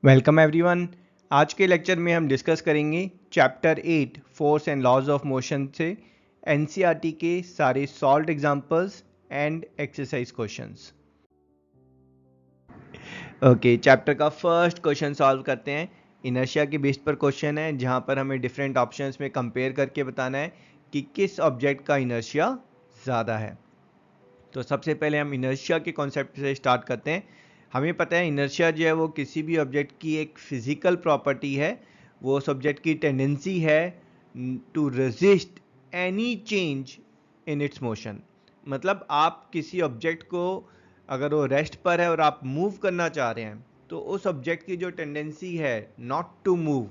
Welcome everyone. आज के lecture में हम डिस्कस करेंगे chapter 8 force and laws of motion से एनसीईआरटी के सारे solved examples and exercise questions. Okay, chapter का फर्स्ट क्वेश्चन सॉल्व करते हैं। इनर्शिया के बेस पर क्वेश्चन है जहां पर हमें डिफरेंट ऑप्शंस में कंपेयर करके बताना है कि किस ऑब्जेक्ट का इनर्शिया ज़्यादा है। तो सबसे पहले हम इनर्शिया के कॉन्सेप्ट से स्टार्ट करते हैं। हमें पता है इनर्शिया जो है वो किसी भी ऑब्जेक्ट की एक फिजिकल प्रॉपर्टी है। वो उस ऑब्जेक्ट की टेंडेंसी है to resist any change in its motion. मतलब आप किसी ऑब्जेक्ट को, अगर वो रेस्ट पर है और आप मूव करना चाह रहे हैं, तो उस ऑब्जेक्ट की जो टेंडेंसी है not to move,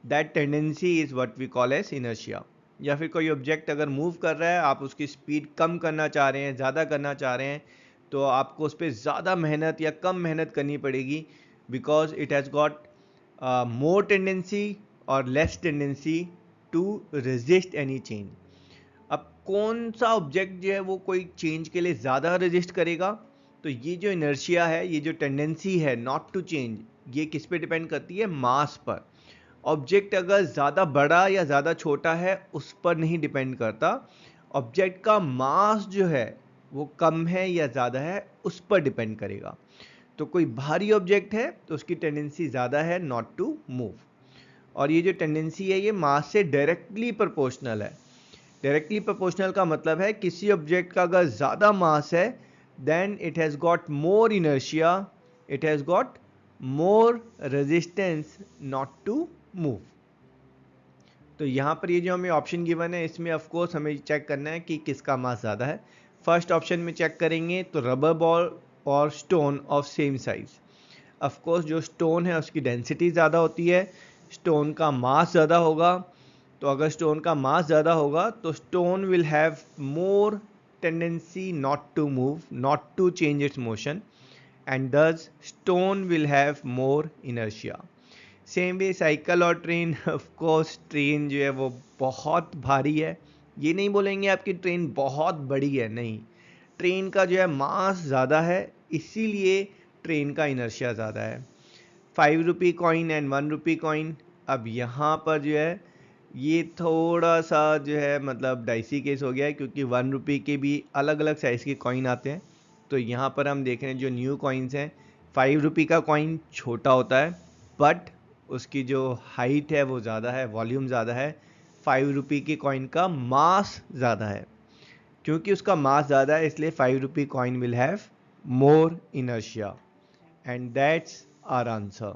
that tendency is what we call as inertia. या फिर कोई ऑब्जेक्ट अगर मूव कर रहा है, आप उसकी स्पीड कम करना चाह रहे हैं, ज़्यादा करना चाह रहे हैं, तो आपको उस पर ज़्यादा मेहनत या कम मेहनत करनी पड़ेगी, because it has got more tendency और less tendency to resist any change. अब कौन सा ऑब्जेक्ट जो है वो कोई चेंज के लिए ज़्यादा रेजिस्ट करेगा? तो ये जो इनर्शिया है, ये जो टेंडेंसी है नॉट टू चेंज, ये किस पे डिपेंड करती है? मास पर। ऑब्जेक्ट अगर ज़्यादा बड़ा या ज़्यादा छोटा है उस पर नहीं डिपेंड करता। ऑब्जेक्ट का मास जो है वो कम है या ज़्यादा है उस पर डिपेंड करेगा। तो कोई भारी ऑब्जेक्ट है तो उसकी टेंडेंसी ज़्यादा है नॉट टू मूव, और ये जो टेंडेंसी है ये मास से डायरेक्टली प्रोपोर्शनल है। डायरेक्टली प्रोपोर्शनल का मतलब है किसी ऑब्जेक्ट का अगर ज़्यादा मास है then it has got more inertia, it has got more resistance not to move. तो यहाँ पर ये जो हमें ऑप्शन गिवन है इसमें ऑफ कोर्स हमें चेक करना है कि किसका मास ज़्यादा है। फर्स्ट ऑप्शन में चेक करेंगे तो रबर बॉल और stone of same size. Of course जो स्टोन है उसकी डेंसिटी ज़्यादा होती है, स्टोन का मास ज़्यादा होगा। तो अगर स्टोन का मास ज़्यादा होगा तो stone will have more tendency not to move, not to change its motion, and thus stone will have more inertia. Same way cycle और ट्रेन, ऑफ कोर्स ट्रेन जो है वो बहुत भारी है। ये नहीं बोलेंगे आपकी ट्रेन बहुत बड़ी है, नहीं। ट्रेन का जो है मास ज़्यादा है, इसीलिए ट्रेन का इनर्शिया ज़्यादा है। 5 rupee coin and 1 rupee coin, अब यहाँ पर जो है ये थोड़ा सा जो है मतलब डाइसी केस हो गया है, क्योंकि 1 रुपी के भी अलग अलग साइज़ के कॉइन आते हैं। तो यहाँ पर हम देख रहे हैं जो न्यू कॉइन्स हैं, 5 रुपी का कॉइन छोटा होता है, बट उसकी जो हाइट है वो ज़्यादा है, वॉल्यूम ज़्यादा है। 5 रुपी के कॉइन का मास ज़्यादा है, क्योंकि उसका मास ज़्यादा है इसलिए 5 rupee coin will have more inertia, and that's our answer.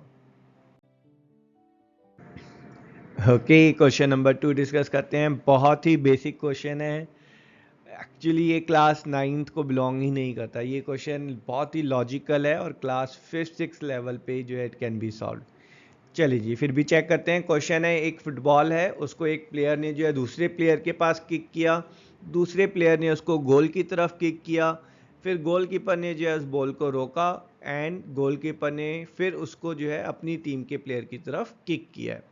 Okay, question number 2 discuss करते हैं। बहुत ही बेसिक क्वेश्चन है, एक्चुअली ये क्लास 9th को बिलोंग ही नहीं करता। ये क्वेश्चन बहुत ही लॉजिकल है और क्लास 5th-6th लेवल पे जो है इट कैन बी सॉल्व। चलिए जी, फिर भी चेक करते हैं। क्वेश्चन है, एक फुटबॉल है, उसको एक प्लेयर ने जो है दूसरे प्लेयर के पास किक किया, दूसरे प्लेयर ने उसको गोल की तरफ किक किया, फिर गोलकीपर ने जो है उस बॉल को रोका, एंड गोलकीपर ने फिर उसको जो है अपनी टीम के प्लेयर की तरफ किक किया है।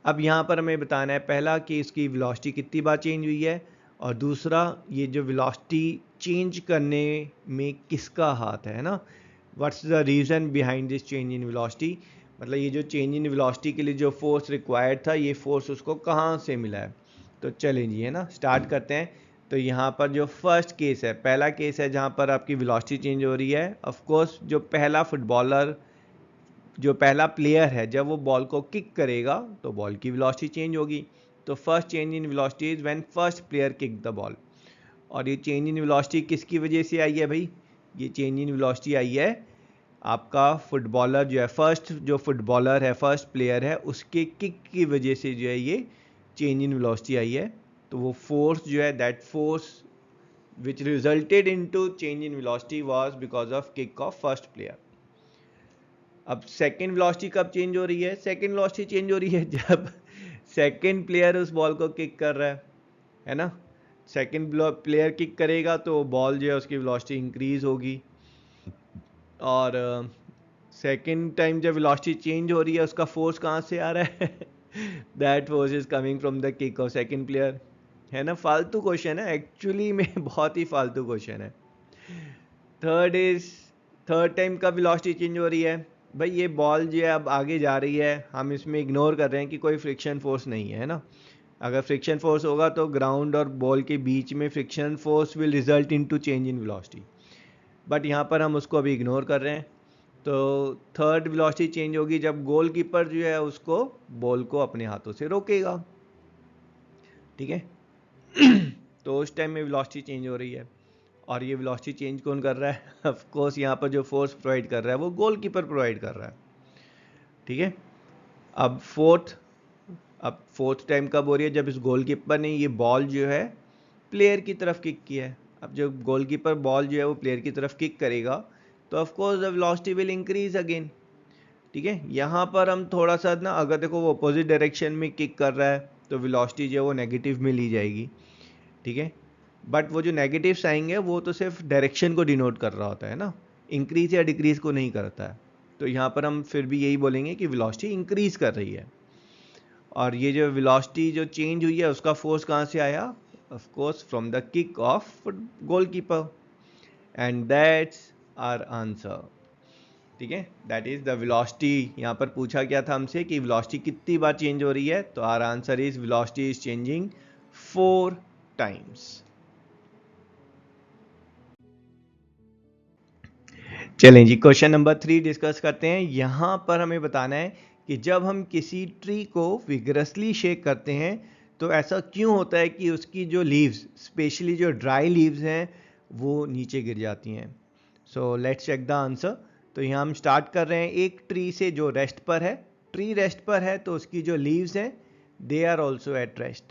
अब यहाँ पर हमें बताना है पहला कि इसकी वेलोसिटी कितनी बार चेंज हुई है, और दूसरा ये जो वेलोसिटी चेंज करने में किसका हाथ है ना। What's the reason behind this change in velocity, मतलब ये जो चेंज इन वेलोसिटी के लिए जो फोर्स रिक्वायर्ड था, ये फोर्स उसको कहाँ से मिला है। तो चलें जी, है ना, स्टार्ट करते हैं। तो यहाँ पर जो फर्स्ट केस है, पहला केस है जहाँ पर आपकी वेलोसिटी चेंज हो रही है। ऑफ कोर्स जो पहला फुटबॉलर, जो पहला प्लेयर है, जब वो बॉल को किक करेगा तो बॉल की वेलोसिटी चेंज होगी। तो first change in velocity is when first player kick the ball. और ये चेंज इन वेलोसिटी किसकी वजह से आई है भाई? ये चेंज इन वेलोसिटी आई है आपका फुटबॉलर जो है, फर्स्ट जो फुटबॉलर है, फर्स्ट प्लेयर है, उसके किक की वजह से जो है ये चेंज इन वेलोसिटी आई है। तो वो फोर्स जो है, that force which resulted into change in velocity was because of kick off first player. अब सेकेंड वेलोसिटी कब चेंज हो रही है? सेकेंड वेलोसिटी चेंज हो रही है जब सेकेंड प्लेयर उस बॉल को किक कर रहा है ना। सेकेंड प्लेयर किक करेगा तो बॉल जो है उसकी वेलोसिटी इंक्रीज होगी, और सेकेंड टाइम जब वेलोसिटी चेंज हो रही है उसका फोर्स कहाँ से आ रहा है? That force is coming from the kick of second player. है ना, फालतू क्वेश्चन है एक्चुअली में, बहुत ही फालतू क्वेश्चन है। थर्ड इज, थर्ड टाइम कब वेलोसिटी चेंज हो रही है? भाई ये बॉल जो है अब आगे जा रही है, हम इसमें इग्नोर कर रहे हैं कि कोई फ्रिक्शन फोर्स नहीं है ना। अगर फ्रिक्शन फोर्स होगा तो ग्राउंड और बॉल के बीच में friction force will result in to change in velocity, but यहाँ पर हम उसको अभी इग्नोर कर रहे हैं। तो थर्ड वेलोसिटी चेंज होगी जब गोलकीपर जो है उसको बॉल को अपने हाथों से रोकेगा, ठीक है। तो उस टाइम में वेलोसिटी चेंज हो रही है, और ये वेलोसिटी चेंज कौन कर रहा है? ऑफ कोर्स यहाँ पर जो फोर्स प्रोवाइड कर रहा है वो गोलकीपर प्रोवाइड कर रहा है, ठीक है। अब फोर्थ टाइम कब हो रही है? जब इस गोलकीपर ने ये बॉल जो है प्लेयर की तरफ किक किया है। अब जब गोलकीपर बॉल जो है वो प्लेयर की तरफ किक करेगा तो of course the velocity will increase again, ठीक है। यहाँ पर हम थोड़ा सा ना, अगर देखो वो अपोजिट डायरेक्शन में किक कर रहा है तो वेलोसिटी जो है वो नेगेटिव में ली जाएगी, ठीक है। बट वो जो नेगेटिव साइन है वो तो सिर्फ डायरेक्शन को डिनोट कर रहा होता है ना, इंक्रीज या डिक्रीज को नहीं करता है। तो यहाँ पर हम फिर भी यही बोलेंगे कि वेलोसिटी इंक्रीज कर रही है। और ये जो वेलोसिटी जो चेंज हुई है उसका फोर्स कहाँ से आया? Of course from the kick of goalkeeper, and that's our answer, ठीक है। That is the velocity. यहाँ पर पूछा गया था हमसे कि वेलोसिटी कितनी बार चेंज हो रही है, तो our answer is velocity is changing 4 times. चलें जी, क्वेश्चन नंबर 3 डिस्कस करते हैं। यहाँ पर हमें बताना है कि जब हम किसी ट्री को विगरसली शेक करते हैं तो ऐसा क्यों होता है कि उसकी जो लीव्स, स्पेशली जो ड्राई लीव्स हैं, वो नीचे गिर जाती हैं। So let's check the answer. तो यहाँ हम स्टार्ट कर रहे हैं एक ट्री से जो रेस्ट पर है। ट्री रेस्ट पर है तो उसकी जो लीव्स हैं they are also at rest.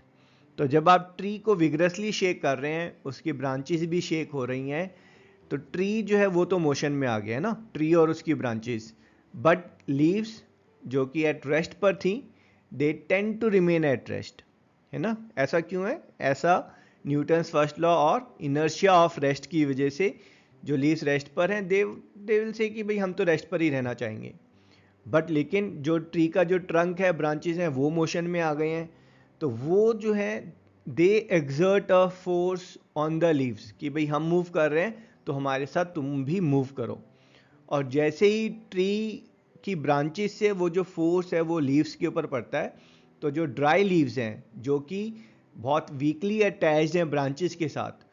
तो जब आप ट्री को विगरसली शेक कर रहे हैं, उसकी ब्रांचेस भी शेक हो रही हैं, तो ट्री जो है वो तो मोशन में आ गया है ना, ट्री और उसकी ब्रांचेस। बट लीव्स जो कि एट रेस्ट पर थी, they tend to remain at rest, है ना। ऐसा क्यों है? ऐसा न्यूटन्स फर्स्ट लॉ और इनर्शिया ऑफ रेस्ट की वजह से जो लीव्स रेस्ट पर हैं दे विल से कि भाई हम तो रेस्ट पर ही रहना चाहेंगे। बट लेकिन जो ट्री का जो ट्रंक है, ब्रांचेस हैं, वो मोशन में आ गए हैं, तो वो जो है they exert a force on the leaves कि भाई हम मूव कर रहे हैं तो हमारे साथ तुम भी मूव करो। और जैसे ही ट्री की ब्रांचेस से वो जो फोर्स है वो लीव्स के ऊपर पड़ता है, तो जो ड्राई लीव्स हैं जो कि बहुत वीकली अटैच्ड हैं ब्रांचेस के साथ,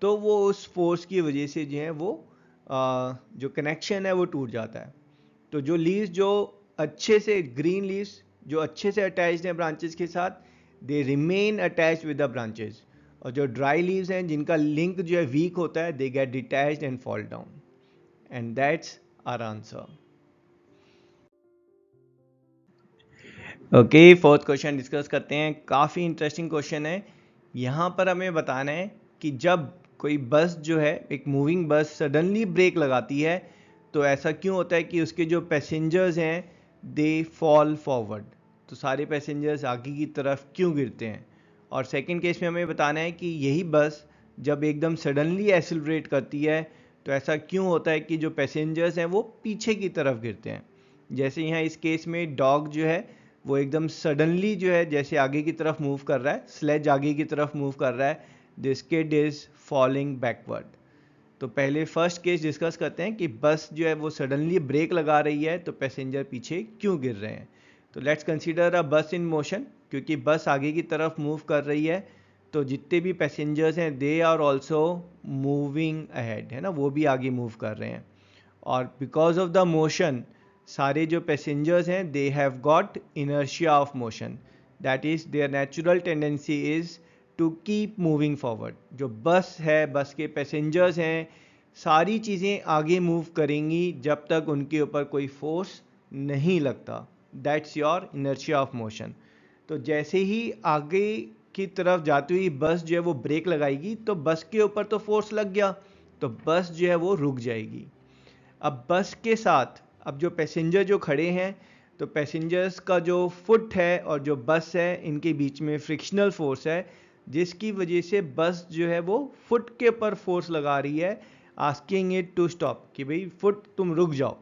तो वो उस फोर्स की वजह से जो है वो जो कनेक्शन है वो टूट जाता है। तो जो लीव्स जो अच्छे से, ग्रीन लीव्स जो अच्छे से अटैच्ड हैं ब्रांचेस के साथ, they remain attached with the branches. और जो ड्राई लीव्स हैं जिनका लिंक जो है वीक होता है, they get detached and fall down, and that's our answer. Okay, fourth question discuss करते हैं। काफ़ी इंटरेस्टिंग क्वेश्चन है। यहाँ पर हमें बताना है कि जब कोई बस जो है, एक मूविंग बस सडनली ब्रेक लगाती है, तो ऐसा क्यों होता है कि उसके जो पैसेंजर्स हैं दे फॉल फॉरवर्ड। तो सारे पैसेंजर्स आगे की तरफ क्यों गिरते हैं। और सेकंड केस में हमें बताना है कि यही बस जब एकदम सडनली एक्सेलरेट करती है तो ऐसा क्यों होता है कि जो पैसेंजर्स हैं वो पीछे की तरफ गिरते हैं। जैसे यहाँ इस केस में डॉग जो है वो एकदम सडनली जो है जैसे आगे की तरफ मूव कर रहा है, स्लेज आगे की तरफ मूव कर रहा है, this kid is falling backward. तो पहले फर्स्ट केस डिस्कस करते हैं कि बस जो है वो सडनली ब्रेक लगा रही है तो पैसेंजर पीछे क्यों गिर रहे हैं। तो लेट्स कंसीडर अ बस इन मोशन। क्योंकि बस आगे की तरफ मूव कर रही है तो जितने भी पैसेंजर्स हैं they are also moving ahead, है ना, वो भी आगे मूव कर रहे हैं। और बिकॉज ऑफ द मोशन सारे जो पैसेंजर्स हैं they have got inertia of motion, that is their natural tendency is to keep moving forward. जो बस है, बस के पैसेंजर्स हैं, सारी चीज़ें आगे मूव करेंगी जब तक उनके ऊपर कोई फोर्स नहीं लगता, that's your inertia of motion. तो जैसे ही आगे की तरफ जाती हुई बस जो है वो ब्रेक लगाएगी तो बस के ऊपर तो फोर्स लग गया, तो बस जो है वो रुक जाएगी। अब बस के साथ अब जो पैसेंजर जो खड़े हैं, तो पैसेंजर्स का जो फुट है और जो बस है इनके बीच में फ्रिक्शनल फोर्स है, जिसकी वजह से बस जो है वो फुट के ऊपर फोर्स लगा रही है, आस्किंग इट टू स्टॉप कि भाई फुट तुम रुक जाओ।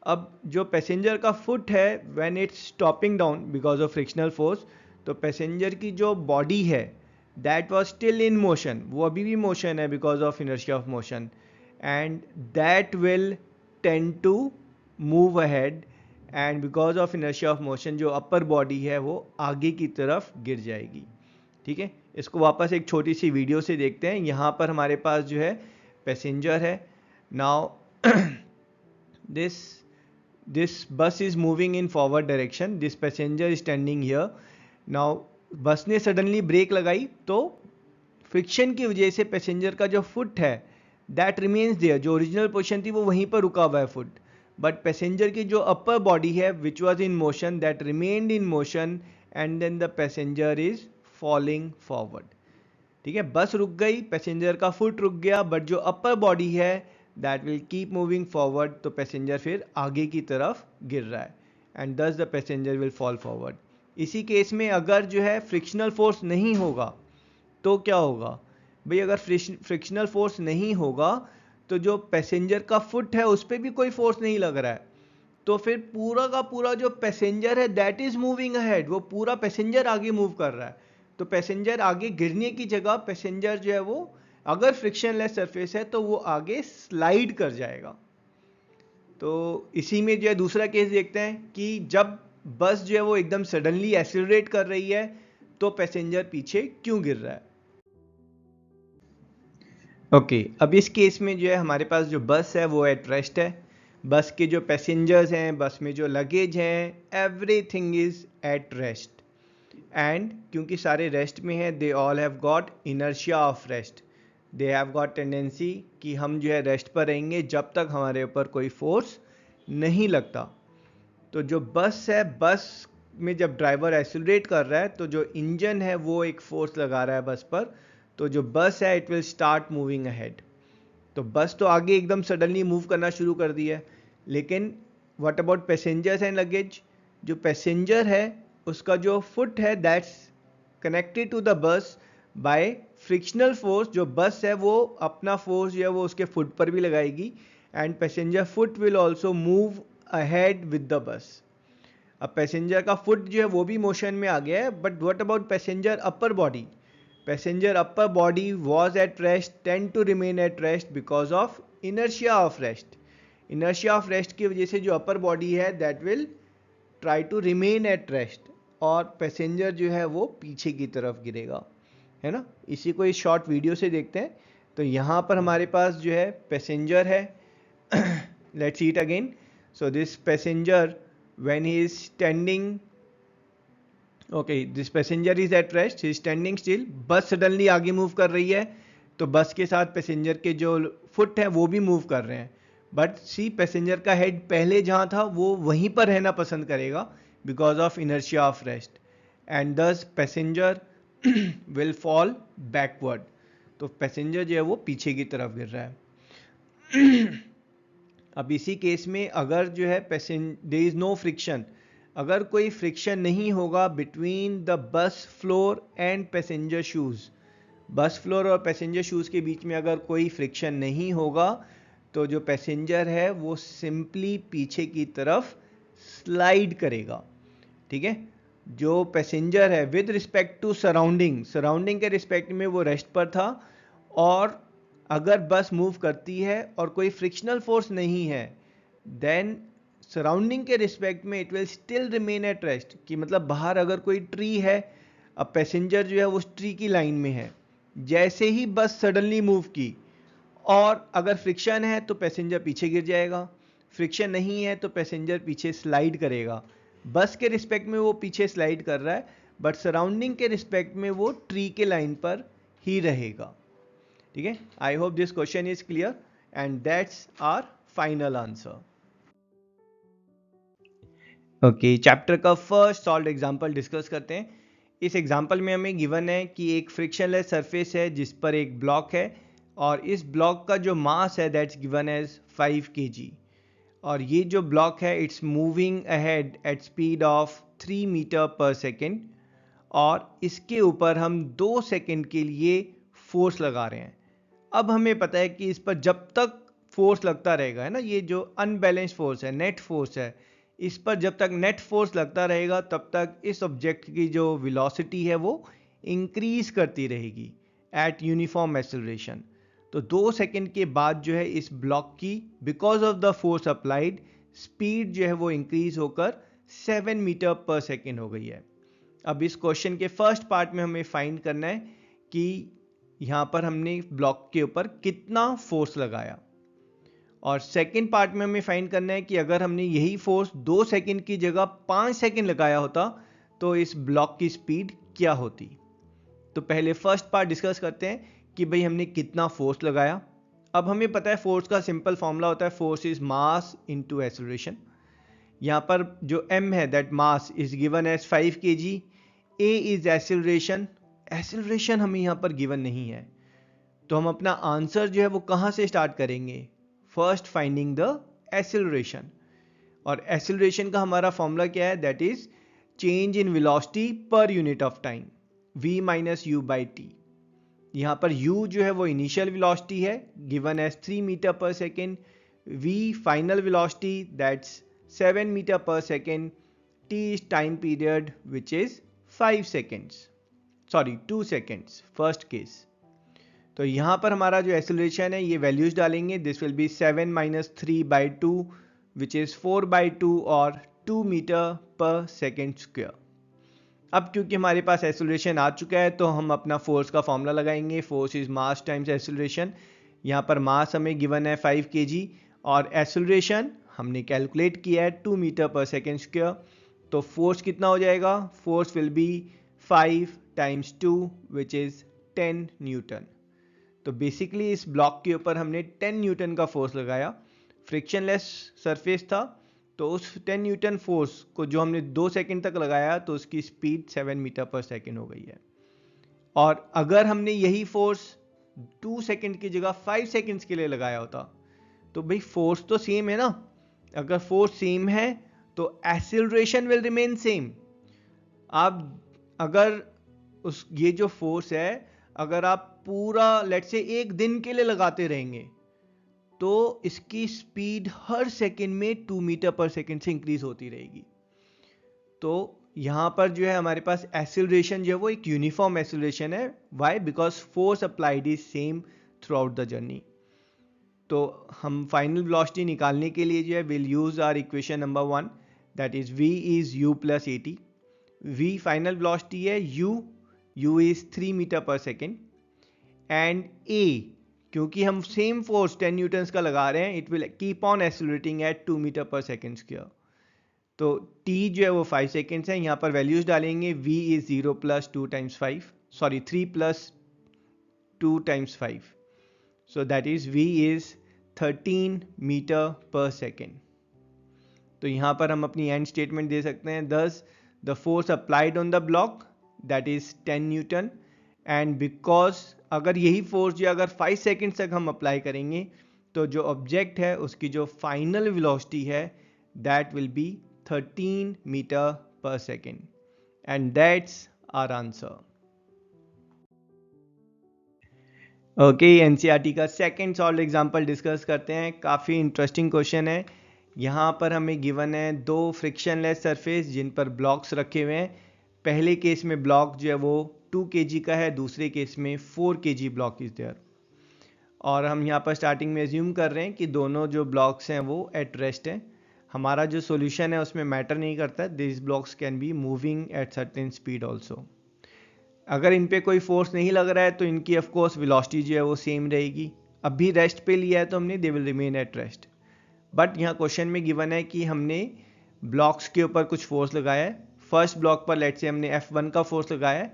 अब जो पैसेंजर का फुट है when it's stopping down because of frictional force, तो पैसेंजर की जो बॉडी है that was still in motion, वो अभी भी मोशन है because of inertia of motion, and that will tend to move ahead and because of inertia of motion जो upper body है वो आगे की तरफ गिर जाएगी। ठीक है, इसको वापस एक छोटी सी वीडियो से देखते हैं। यहाँ पर हमारे पास जो है पैसेंजर है। Now this bus is moving in forward direction, this passenger is standing here. now बस ने सडनली ब्रेक लगाई तो फ्रिक्शन की वजह से पैसेंजर का जो फुट है दैट रिमेन्स देयर, जो ओरिजिनल पोजीशन थी वो वहीं पर रुका हुआ है फुट, बट पैसेंजर की जो अपर बॉडी है which was in motion that remained in motion and then the passenger is falling forward. ठीक है, बस रुक गई, पैसेंजर का फुट रुक गया, बट जो अपर बॉडी है that will keep moving forward, तो पैसेंजर फिर आगे की तरफ गिर रहा है एंड दस the passenger will fall forward. इसी केस में अगर जो है फ्रिक्शनल फोर्स नहीं होगा तो क्या होगा भाई, अगर फ्रिक्शनल फोर्स नहीं होगा तो जो पैसेंजर का फुट है उस पर भी कोई फोर्स नहीं लग रहा है, तो फिर पूरा का पूरा जो पैसेंजर है दैट इज मूविंग अहेड, वो पूरा पैसेंजर आगे मूव कर रहा है। तो पैसेंजर आगे गिरने की जगह पैसेंजर जो है वो अगर फ्रिक्शनलेस सरफेस है तो वो आगे स्लाइड कर जाएगा। तो इसी में जो है दूसरा केस देखते हैं कि जब बस जो है वो एकदम सडनली एक्सीलरेट कर रही है तो पैसेंजर पीछे क्यों गिर रहा है। ओके, अब इस केस में जो है हमारे पास जो बस है वो एट रेस्ट है, बस के जो पैसेंजर्स हैं, बस में जो लगेज हैं, everything is eight rest and क्योंकि सारे रेस्ट में हैं they all have got inertia of rest, they have got tendency कि हम जो है रेस्ट पर रहेंगे जब तक हमारे ऊपर कोई फोर्स नहीं लगता। तो जो बस है, बस में जब ड्राइवर एक्सीलरेट कर रहा है तो जो इंजन है वो एक फोर्स लगा रहा है बस पर, तो जो बस है it will start moving ahead. तो बस तो आगे एकदम सडनली मूव करना शुरू कर दिया है, लेकिन what about passengers and luggage, जो पैसेंजर है उसका जो फुट है that's connected to the bus by frictional force, जो बस है वो अपना फोर्स जो है वो उसके फुट पर भी लगाएगी and passenger foot will also move ahead with the bus. अब पैसेंजर का फुट जो है वो भी मोशन में आ गया है, but what about passenger upper body, passenger upper body was at rest, tend to remain at rest because of inertia of rest. Inertia of rest की वजह से जो अपर बॉडी है that will try to remain at rest और passenger जो है वो पीछे की तरफ गिरेगा, है ना। इसी को इस शॉर्ट वीडियो से देखते हैं। तो यहाँ पर हमारे पास जो है पैसेंजर है, let's see it again. So this passenger when he is standing, okay, this passenger is at rest, he is standing still, बस सडनली आगे मूव कर रही है तो बस के साथ पैसेंजर के जो फुट हैं वो भी मूव कर रहे हैं, बट सी पैसेंजर का हेड पहले जहाँ था वो वहीं पर रहना पसंद करेगा because of inertia of rest and दस पैसेंजर विल फॉल बैकवर्ड, तो पैसेंजर जो है वो पीछे की तरफ गिर रहा है। अब इसी केस में अगर जो है देयर इज नो फ्रिक्शन, अगर कोई फ्रिक्शन नहीं होगा between the bus floor and passenger shoes, बस फ्लोर और पैसेंजर शूज़ के बीच में अगर कोई फ्रिक्शन नहीं होगा तो जो पैसेंजर है वो सिंपली पीछे की तरफ स्लाइड करेगा। ठीक है, जो पैसेंजर है विद रिस्पेक्ट टू सराउंडिंग के रिस्पेक्ट में वो रेस्ट पर था, और अगर बस मूव करती है और कोई फ्रिक्शनल फोर्स नहीं है देन सराउंडिंग के रिस्पेक्ट में it will still remain at rest, कि मतलब बाहर अगर कोई ट्री है, अब पैसेंजर जो है उस ट्री की लाइन में है, जैसे ही बस सडनली मूव की और अगर फ्रिक्शन है तो पैसेंजर पीछे गिर जाएगा, फ्रिक्शन नहीं है तो पैसेंजर पीछे स्लाइड करेगा। बस के रिस्पेक्ट में वो पीछे स्लाइड कर रहा है बट सराउंडिंग के रिस्पेक्ट में वो ट्री के लाइन पर ही रहेगा। ठीक है, I hope this question is clear and that's our final answer. Okay, chapter का फर्स्ट सॉल्व्ड एग्जांपल डिस्कस करते हैं। इस एग्जांपल में हमें गिवन है कि एक फ्रिक्शनलेस सरफेस है जिस पर एक ब्लॉक है और इस ब्लॉक का जो मास है दैट्स गिवन एज 5 kg, और ये जो ब्लॉक है it's moving ahead at speed of 3 metre per second, और इसके ऊपर हम 2 सेकेंड के लिए फोर्स लगा रहे हैं। अब हमें पता है कि इस पर जब तक फोर्स लगता रहेगा, है ना, ये जो अनबैलेंस्ड फोर्स है, नेट फोर्स है, इस पर जब तक नेट फोर्स लगता रहेगा तब तक इस ऑब्जेक्ट की जो वेलोसिटी है वो इंक्रीज करती रहेगी एट यूनिफॉर्म एक्सेलरेशन। तो 2 सेकेंड के बाद जो है इस ब्लॉक की because of the force applied speed जो है वो इंक्रीज होकर 7 मीटर पर सेकेंड हो गई है। अब इस क्वेश्चन के फर्स्ट पार्ट में हमें फाइंड करना है कि यहाँ पर हमने ब्लॉक के ऊपर कितना फोर्स लगाया, और सेकेंड पार्ट में हमें फाइंड करना है कि अगर हमने यही फोर्स 2 सेकेंड की जगह 5 सेकेंड लगाया होता तो इस ब्लॉक की स्पीड क्या होती। तो पहले फर्स्ट पार्ट डिस्कस करते हैं कि भाई हमने कितना फोर्स लगाया। अब हमें पता है फोर्स का सिंपल फॉर्मूला होता है force is mass into acceleration. यहाँ पर जो m है that mass is given as 5 kg, a is acceleration, acceleration हमें यहाँ पर गिवन नहीं है, तो हम अपना आंसर जो है वो कहाँ से स्टार्ट करेंगे, फर्स्ट फाइंडिंग द एक्सेलरेशन। और एक्सेलरेशन का हमारा फॉर्मूला क्या है, that is change in velocity per unit of time, v minus u by t. यहाँ पर u जो है वो इनिशियल वेलोसिटी है given as 3 metre per second, v final velocity that's 7 metre per second, t is time period which is 5 seconds, sorry 2 seconds first case. तो यहाँ पर हमारा जो एक्सेलरेशन है ये वैल्यूज डालेंगे, this will be 7 minus 3 by 2 which is 4 by 2 और 2 metre per second square. अब क्योंकि हमारे पास एक्सेलरेशन आ चुका है तो हम अपना फोर्स का फॉर्मूला लगाएंगे, force is mass times acceleration. यहाँ पर मास हमें गिवन है 5 kg और एक्सेलरेशन हमने कैलकुलेट किया है 2 मीटर पर सेकेंड स्क्वायर। तो फोर्स कितना हो जाएगा, force will be 5 times 2 which is 10 Newton. तो बेसिकली इस ब्लॉक के ऊपर हमने 10 न्यूटन का फोर्स लगाया, फ्रिक्शनलेस सरफेस था, तो उस 10 न्यूटन फोर्स को जो हमने 2 सेकंड तक लगाया तो उसकी स्पीड 7 मीटर पर सेकंड हो गई है। और अगर हमने यही फोर्स 2 सेकंड की जगह 5 सेकंड्स के लिए लगाया होता तो भाई फोर्स तो सेम है ना, अगर फोर्स सेम है तो एक्सेलरेशन विल रिमेन सेम। आप अगर ये जो फोर्स है अगर आप पूरा लेट से 1 दिन के लिए लगाते रहेंगे तो इसकी स्पीड हर सेकंड में 2 मीटर पर सेकंड से इंक्रीज होती रहेगी। तो यहां पर जो है हमारे पास एक्सेलरेशन जो है वो एक यूनिफॉर्म एक्सेलरेशन है, why, because force applied is same throughout the journey. तो हम फाइनल वेलोसिटी निकालने के लिए जो है will use our equation number 1 that is v is u plus a t. v final velocity है, u is 3 metre per second and a क्योंकि हम सेम फोर्स 10 न्यूटन्स का लगा रहे हैं, it will keep on accelerating at 2 metre per second square. तो t जो है वो 5 सेकेंड्स है, यहाँ पर वैल्यूज डालेंगे, v is 0 plus 2 times 5, sorry 3 plus 2 times 5, so that is v is 13 metre per second. तो यहाँ पर हम अपनी एंड स्टेटमेंट दे सकते हैं, दस the force applied on the block that is 10 Newton and because अगर यही फोर्स जो अगर 5 सेकेंड तक हम अप्लाई करेंगे तो जो ऑब्जेक्ट है उसकी जो फाइनल वेलोसिटी है that will be 13 metre per second and that's our answer. Okay, NCERT का सेकंड सॉल्व एग्जांपल डिस्कस करते हैं। काफ़ी इंटरेस्टिंग क्वेश्चन है। यहाँ पर हमें गिवन है 2 फ्रिक्शनलेस सरफेस जिन पर ब्लॉक्स रखे हुए हैं। पहले केस में ब्लॉक जो है वो 2 kg का है, दूसरे केस में 4 kg ब्लॉक इज देयर। और हम यहाँ पर स्टार्टिंग में एज्यूम कर रहे हैं कि दोनों जो ब्लॉक्स हैं वो एट रेस्ट हैं। हमारा जो सॉल्यूशन है उसमें मैटर नहीं करता, this blocks can be moving at certain speed also. अगर इन पे कोई फोर्स नहीं लग रहा है तो इनकी ऑफकोर्स वेलोसिटी जो है वो सेम रहेगी। अभी रेस्ट पे लिया है तो हमने they will remain at rest. But यहाँ क्वेश्चन में गिवन है कि हमने ब्लॉक्स के ऊपर कुछ फोर्स लगाया है। फर्स्ट ब्लॉक पर लेट से हमने F1 का फोर्स लगाया है,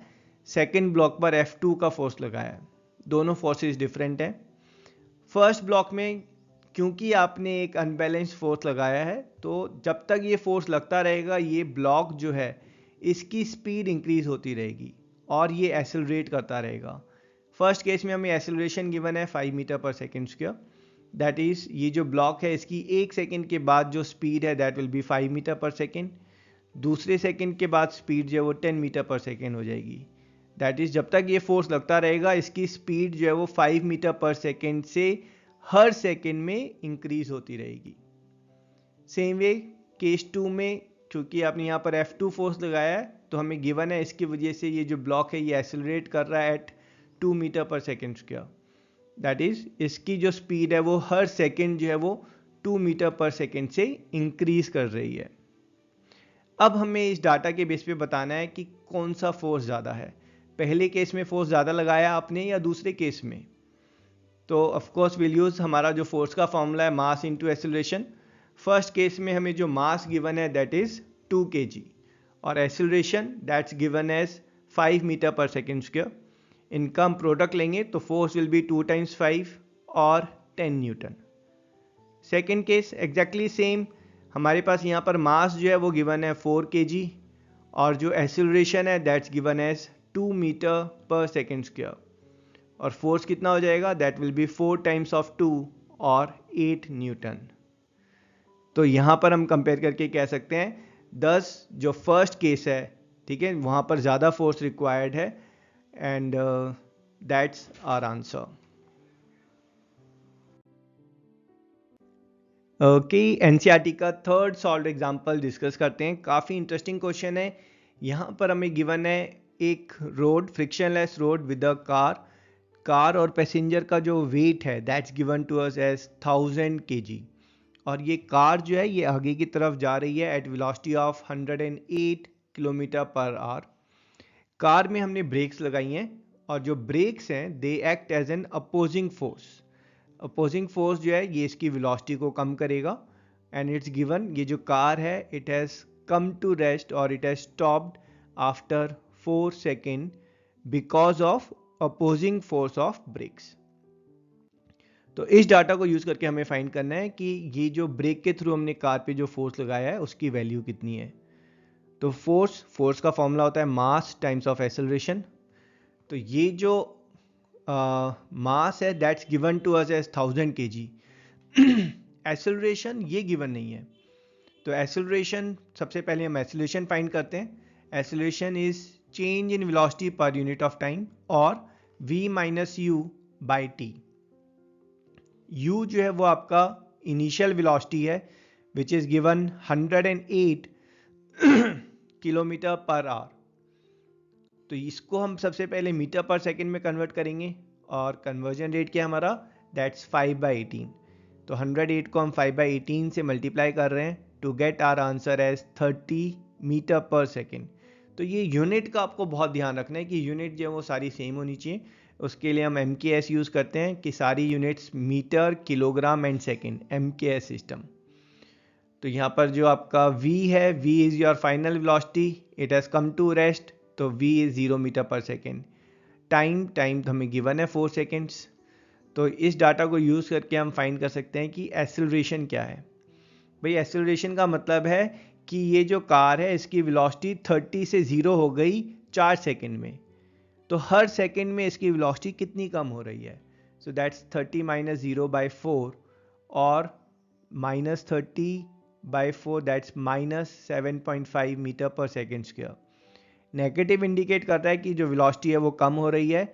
सेकेंड ब्लॉक पर F2 का फोर्स लगाया है। दोनों फोर्सेस डिफरेंट हैं। फर्स्ट ब्लॉक में क्योंकि आपने एक अनबैलेंस फोर्स लगाया है तो जब तक ये फोर्स लगता रहेगा ये ब्लॉक जो है इसकी स्पीड इंक्रीज होती रहेगी और ये एक्सेलरेट करता रहेगा। फर्स्ट केस में हमें एक्सेलरेशन गिवन है 5 metre per second square, that is ये जो ब्लॉक है इसकी 1 सेकेंड के बाद जो स्पीड है that will be 5 metre per second. दूसरे सेकेंड के बाद स्पीड जो है वो 10 मीटर पर सेकेंड हो जाएगी। दैट इज जब तक ये फोर्स लगता रहेगा इसकी स्पीड जो है वो 5 मीटर पर सेकेंड से हर सेकेंड में इंक्रीज होती रहेगी। सेम वे केस 2 में क्योंकि आपने यहाँ पर F2 फोर्स लगाया है तो हमें गिवन है इसकी वजह से ये जो ब्लॉक है ये एक्सेलरेट कर रहा है eight 2 metre per second square. That is इसकी जो स्पीड है वो हर सेकेंड जो है वो 2 मीटर पर सेकेंड से इंक्रीज कर रही है। अब हमें इस डाटा के बेस पे बताना है कि कौन सा फोर्स ज़्यादा है। पहले केस में फोर्स ज़्यादा लगाया आपने या दूसरे केस में? तो ऑफ कोर्स विल यूज़ हमारा जो फोर्स का फॉर्मूला है mass into acceleration. First case में हमें जो मास गिवन है दैट इज़ 2 kg और acceleration that's given as 5 metre per second square. इनका हम प्रोडक्ट लेंगे तो फोर्स विल बी 2 × 5 और 10 Newton. Second case exactly same, हमारे पास यहाँ पर मास जो है वो गिवन है 4 kg और जो एक्सेलरेशन है that's given as 2 metre per second square और फोर्स कितना हो जाएगा, that will B 4 times of 2 और 8 न्यूटन। तो यहाँ पर हम कंपेयर करके कह सकते हैं 10 जो फर्स्ट केस है, ठीक है, वहाँ पर ज़्यादा फोर्स रिक्वायर्ड है and that's our answer. Okay, NCERT का थर्ड सॉल्व्ड एग्जांपल डिस्कस करते हैं। काफ़ी इंटरेस्टिंग क्वेश्चन है। यहाँ पर हमें गिवन है एक road, frictionless road with a car और पैसेंजर का जो वेट है that's given to us as 1000 kg और ये कार जो है ये आगे की तरफ जा रही है at velocity of 108 kilometre per hour. Car में हमने ब्रेक्स लगाई हैं और जो ब्रेक्स हैं they act as an opposing force. Opposing force जो है ये इसकी वेलोसिटी को कम करेगा एंड इट्स गिवन, ये जो कार है it has come to rest और it has stopped after 4 second because of opposing force of brakes. तो इस डाटा को यूज करके हमें फाइंड करना है कि ये जो ब्रेक के थ्रू हमने कार पे जो फोर्स लगाया है उसकी वैल्यू कितनी है। तो फोर्स का फॉर्मूला होता है मास टाइम्स ऑफ एक्सेलरेशन। तो ये जो मास है that's given to us as 1000 kg। Acceleration ये गिवन नहीं है, तो एक्सेलरेशन सबसे पहले हम एक्सेलरेशन फाइंड करते हैं। Acceleration is change in velocity per unit of time और v minus u by T. u जो है वो आपका इनिशियल वेलोसिटी है which is given 108 kilometre per our. तो इसको हम सबसे पहले मीटर पर सेकेंड में कन्वर्ट करेंगे और कन्वर्जन रेट क्या हमारा, दैट्स 5/18। तो 108 को हम 5/18 से मल्टीप्लाई कर रहे हैं to get our answer as 30 metre per second. तो ये यूनिट का आपको बहुत ध्यान रखना है कि यूनिट जो है वो सारी सेम होनी चाहिए। उसके लिए हम MKS यूज़ करते हैं कि सारी units metre, kilogram and second, MKS system. तो यहाँ पर जो आपका v है, v is your final velocity, it has come to rest, तो v is 0 metre per second. Time तो हमें गिवन है 4 सेकेंड्स। तो इस डाटा को यूज़ करके हम फाइंड कर सकते हैं कि एक्सेलरेशन क्या है। भाई एक्सेलरेशन का मतलब है कि ये जो कार है इसकी वेलोसिटी 30 से 0 हो गई 4 सेकेंड में, तो हर सेकेंड में इसकी वेलोसिटी कितनी कम हो रही है। सो दैट्स 30 माइनस 0/4 और minus 30/4 that's minus 7.5 metre per second square. Negative indicate कर रहा है कि जो वेलोसिटी है वो कम हो रही है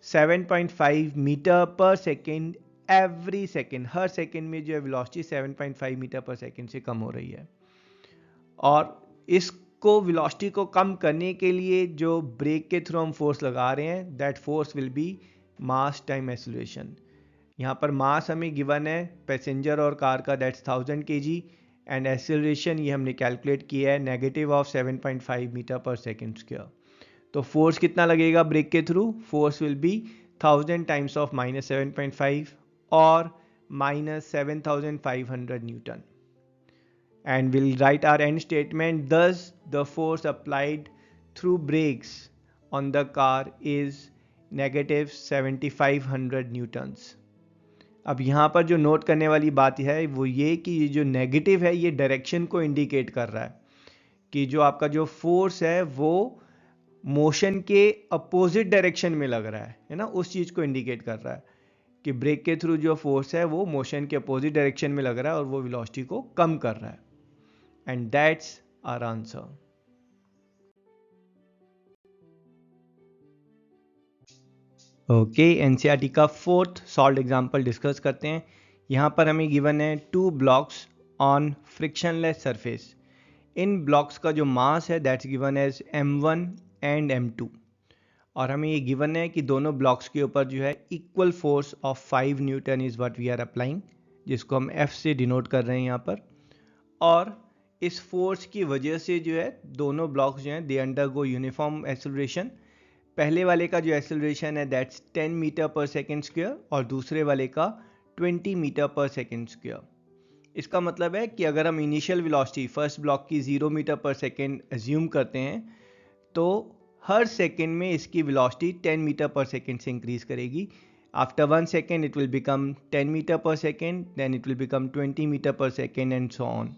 7.5 metre per second every second. हर सेकेंड में जो है वेलोसिटी 7.5 मीटर पर सेकेंड से कम हो रही है और इसको वेलोसिटी को कम करने के लिए जो ब्रेक के थ्रू हम फोर्स लगा रहे हैं that force will be mass time acceleration. यहाँ पर मास हमें गिवन है पैसेंजर और कार का दैट्स 1000 kg एंड एक्सेलरेशन ये हमने कैलकुलेट किया है negative of 7.5 metre per second square. तो फोर्स कितना लगेगा ब्रेक के through, force will be 1000 times of -7.5 और -7500 Newton. And we'll write our end statement. Thus, the force applied through brakes on the car is negative 7500 newtons. अब यहाँ पर जो note करने वाली बात है वो ये कि ये जो नेगेटिव है ये डायरेक्शन को इंडिकेट कर रहा है कि जो आपका जो फोर्स है वो मोशन के अपोजिट डायरेक्शन में लग रहा है ना, उस चीज़ को इंडिकेट कर रहा है कि ब्रेक के थ्रू जो फोर्स है वो मोशन के अपोजिट डायरेक्शन में लग रहा है और वो वेलोसिटी को कम कर रहा है। And that's our answer. Okay, NCERT का फोर्थ सॉल्व्ड एग्जांपल डिस्कस करते हैं। यहाँ पर हमें गिवन है 2 blocks on frictionless surface. In blocks का जो मास है that's given as m1 and m2 और हमें ये गिवन है कि दोनों ब्लॉक्स के ऊपर जो है equal force of 5 newton is what we are applying जिसको हम F से डिनोट कर रहे हैं यहाँ पर। और इस फोर्स की वजह से जो है दोनों ब्लॉक्स जो हैं दे अंडरगो यूनिफॉर्म एक्सेलरेशन। पहले वाले का जो एक्सेलरेशन है that's 10 metre per second square और दूसरे वाले का 20 मीटर पर सेकेंड स्क्वायर। इसका मतलब है कि अगर हम इनिशियल वेलोसिटी फर्स्ट ब्लॉक की 0 मीटर पर सेकेंड एज्यूम करते हैं तो हर सेकेंड में इसकी वेलोसिटी 10 मीटर पर सेकेंड से इंक्रीज करेगी। After 1 second it will become 10 metre per second, then it will become 20 meter per second and so on.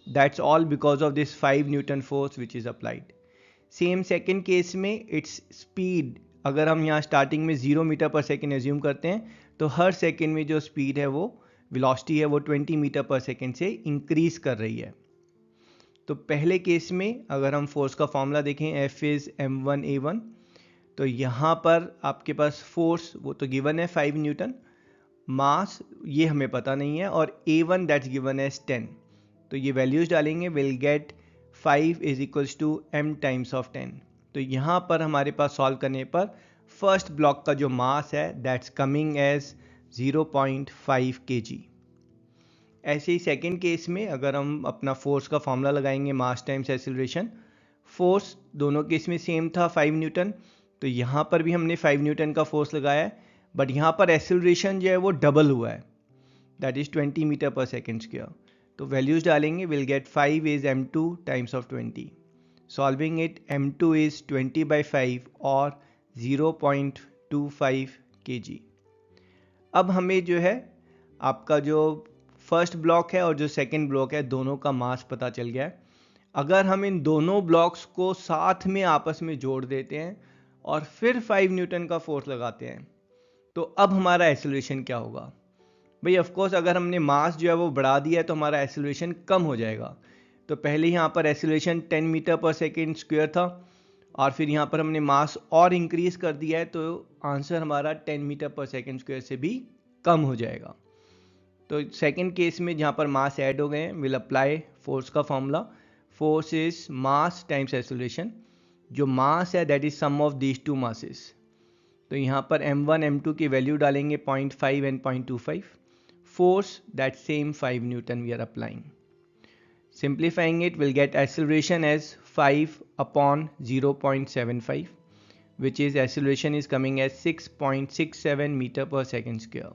That's all because of this 5 newton force which is applied. Same second case में it's speed, अगर हम यहाँ starting में 0 metre per second assume करते हैं तो हर second में जो स्पीड है वो वेलोसिटी है वो 20 मीटर पर सेकेंड से इंक्रीज कर रही है। तो पहले केस में अगर हम फोर्स का फॉर्मूला देखें F इज m1a1, तो यहाँ पर आपके पास फोर्स वो तो गिवन है 5 न्यूटन, मास ये हमें पता नहीं है, और a1 दैट्स गिवन एज 10। तो ये वैल्यूज डालेंगे, will get 5 is equals to m times of 10। तो यहाँ पर हमारे पास सॉल्व करने पर फर्स्ट ब्लॉक का जो मास है दैट्स कमिंग एज 0.5 kg। ऐसे ही सेकेंड केस में अगर हम अपना फोर्स का फॉर्मूला लगाएंगे मास टाइम्स एक्सीलरेशन, फोर्स दोनों केस में सेम था 5 न्यूटन, तो यहाँ पर भी हमने 5 न्यूटन का फोर्स लगाया है, बट यहाँ पर एक्सीलरेशन जो है वो डबल हुआ है, that is 20 meter per second square. तो वैल्यूज डालेंगे, will get 5 is m2 times of 20। Solving it, m2 is 20/5 और 0.25 kg। अब हमें जो है आपका जो फर्स्ट ब्लॉक है और जो सेकंड ब्लॉक है दोनों का मास पता चल गया है। अगर हम इन दोनों ब्लॉक्स को साथ में आपस में जोड़ देते हैं और फिर 5 न्यूटन का फोर्स लगाते हैं तो अब हमारा एक्सेलरेशन क्या होगा? भाई ऑफ कोर्स अगर हमने मास जो है वो बढ़ा दिया है तो हमारा एक्सेलरेशन कम हो जाएगा। तो पहले यहाँ पर acceleration 10 metre per second square था और फिर यहाँ पर हमने मास और इंक्रीज कर दिया है, तो आंसर हमारा 10 मीटर पर सेकेंड स्क्वायर से भी कम हो जाएगा। तो सेकेंड केस में जहाँ पर मास ऐड हो गए हैं, विल अप्लाई फोर्स का formula, force is mass times acceleration. जो मास है that is sum of these two masses. तो यहाँ पर m1 m2 की वैल्यू डालेंगे 0.5 and 0.25, force that same 5 newton we are applying. Simplifying it, we'll get acceleration as 5 upon 0.75, which is acceleration is coming as 6.67 meter per second square.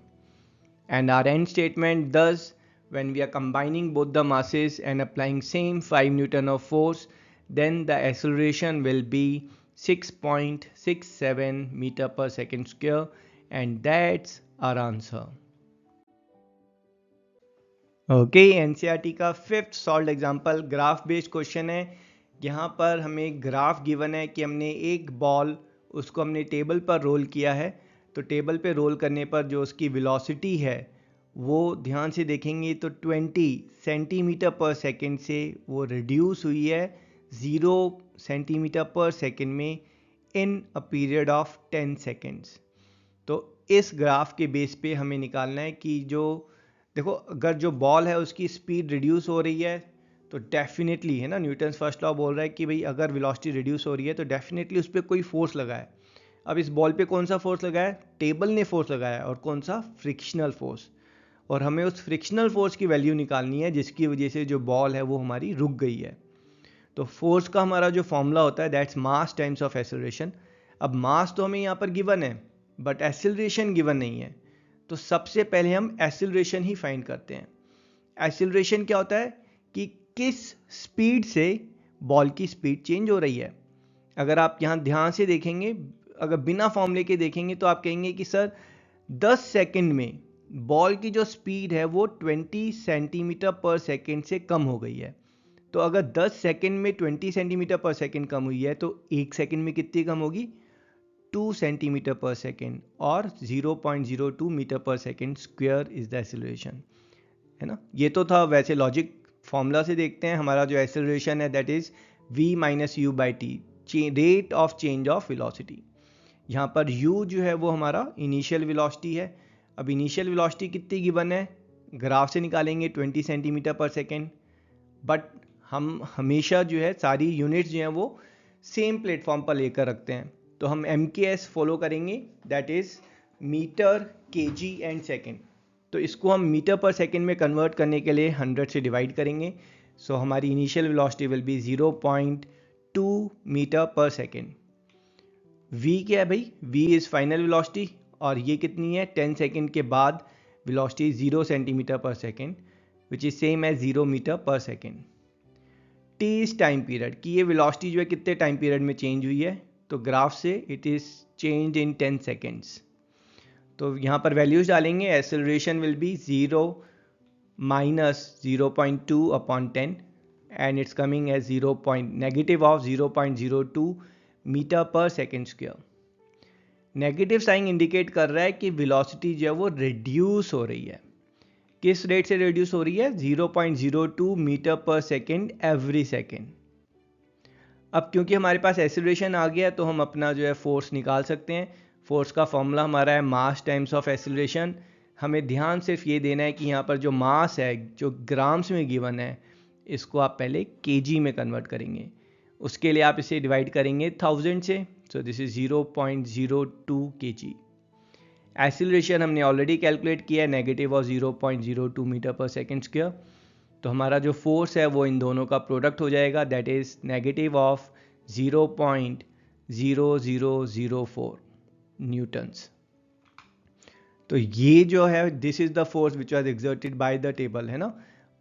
And our end statement, thus when we are combining both the masses and applying same 5 Newton of force, then the acceleration will be 6.67 meter per second square, and that's our answer. Okay, NCERT का fifth solved example graph based question है। यहाँ पर हमें graph given है कि हमने एक ball उसको हमने टेबल पर रोल किया है, तो टेबल पे रोल करने पर जो उसकी वेलोसिटी है वो ध्यान से देखेंगे तो 20 सेंटीमीटर पर सेकेंड से वो रिड्यूस हुई है 0 सेंटीमीटर पर सेकेंड में इन अ पीरियड ऑफ 10 सेकेंड्स। तो इस ग्राफ के बेस पे हमें निकालना है कि जो देखो अगर जो बॉल है उसकी स्पीड रिड्यूस हो रही है तो डेफिनेटली है ना, न्यूटन्स फर्स्ट लॉ बोल रहा है कि भाई अगर वेलोसिटी रिड्यूस हो रही है तो डेफिनेटली उस पर कोई फोर्स लगा है। अब इस बॉल पे कौन सा फोर्स लगा है? टेबल ने फोर्स लगाया है, और कौन सा? Frictional force. और हमें उस फ्रिक्शनल फोर्स की वैल्यू निकालनी है जिसकी वजह से जो बॉल है वो हमारी रुक गई है। तो फोर्स का हमारा जो फॉर्मूला होता है that's mass times of acceleration. अब मास तो हमें यहाँ पर गिवन है बट एक्सेलरेशन गिवन नहीं है, तो सबसे पहले हम एक्सेलरेशन ही फाइंड करते हैं। एक्सेलरेशन क्या होता है कि किस स्पीड से बॉल की स्पीड चेंज हो रही है। अगर आप यहाँ ध्यान से देखेंगे, अगर बिना फॉर्मूले के देखेंगे तो आप कहेंगे कि सर 10 सेकंड में बॉल की जो स्पीड है वो 20 सेंटीमीटर पर सेकंड से कम हो गई है। तो अगर 10 सेकंड में 20 सेंटीमीटर पर सेकंड कम हुई है तो एक सेकंड में कितनी कम होगी? 2 सेंटीमीटर पर सेकेंड, और 0.02 metre per second square is the acceleration, है ना। ये तो था, वैसे लॉजिक फॉर्मूला से देखते हैं हमारा जो एक्सेलरेशन है that is v minus u by T, rate of change of velocity. यहाँ पर u जो है वो हमारा इनिशियल वेलोसिटी है। अब इनिशियल वेलोसिटी कितनी गिवन है? ग्राफ से निकालेंगे 20 सेंटीमीटर पर सेकेंड, बट हम हमेशा जो है सारी यूनिट्स जो हैं वो सेम प्लेटफॉर्म पर लेकर रखते हैं, तो हम MKS फॉलो करेंगे that is metre, kg and second. तो इसको हम मीटर पर सेकेंड में कन्वर्ट करने के लिए 100 से डिवाइड करेंगे। सो हमारी initial velocity will be 0.2 metre per second. v क्या है भाई? v इज़ फाइनल वेलोसिटी, और ये कितनी है? 10 सेकेंड के बाद velocity 0 centimeter per second, which is same as 0 metre per second. t is time period, कि ये वेलोसिटी जो है कितने टाइम पीरियड में चेंज हुई है, तो ग्राफ से it is change in 10 seconds. तो यहाँ पर वैल्यूज डालेंगे। Acceleration will B 0 minus 0.2 upon 10 and it's coming as negative of 0.02 metre per second square. Negative sign indicate कर रहा है कि वेलोसिटी जो है वो रिड्यूस हो रही है। किस रेट से रिड्यूस हो रही है? 0.02 metre per second every second. अब क्योंकि हमारे पास एक्सेलरेशन आ गया तो हम अपना जो है फोर्स निकाल सकते हैं। फोर्स का फॉर्मूला हमारा है मास टाइम्स ऑफ एक्सेलरेशन। हमें ध्यान सिर्फ ये देना है कि यहाँ पर जो मास है जो ग्राम्स में गिवन है, इसको आप पहले केजी में कन्वर्ट करेंगे। उसके लिए आप इसे डिवाइड करेंगे 1000 से। सो दिस इज 0.02 kg। एक्सीलरेशन हमने ऑलरेडी कैलकुलेट किया है, नेगेटिव और 0.02 मीटर पर सेकेंड स्क्वायर। तो हमारा जो फोर्स है वो इन दोनों का प्रोडक्ट हो जाएगा, that is negative of 0.0004 Newton's. तो ये जो है this is the force which was exerted by the table, है ना,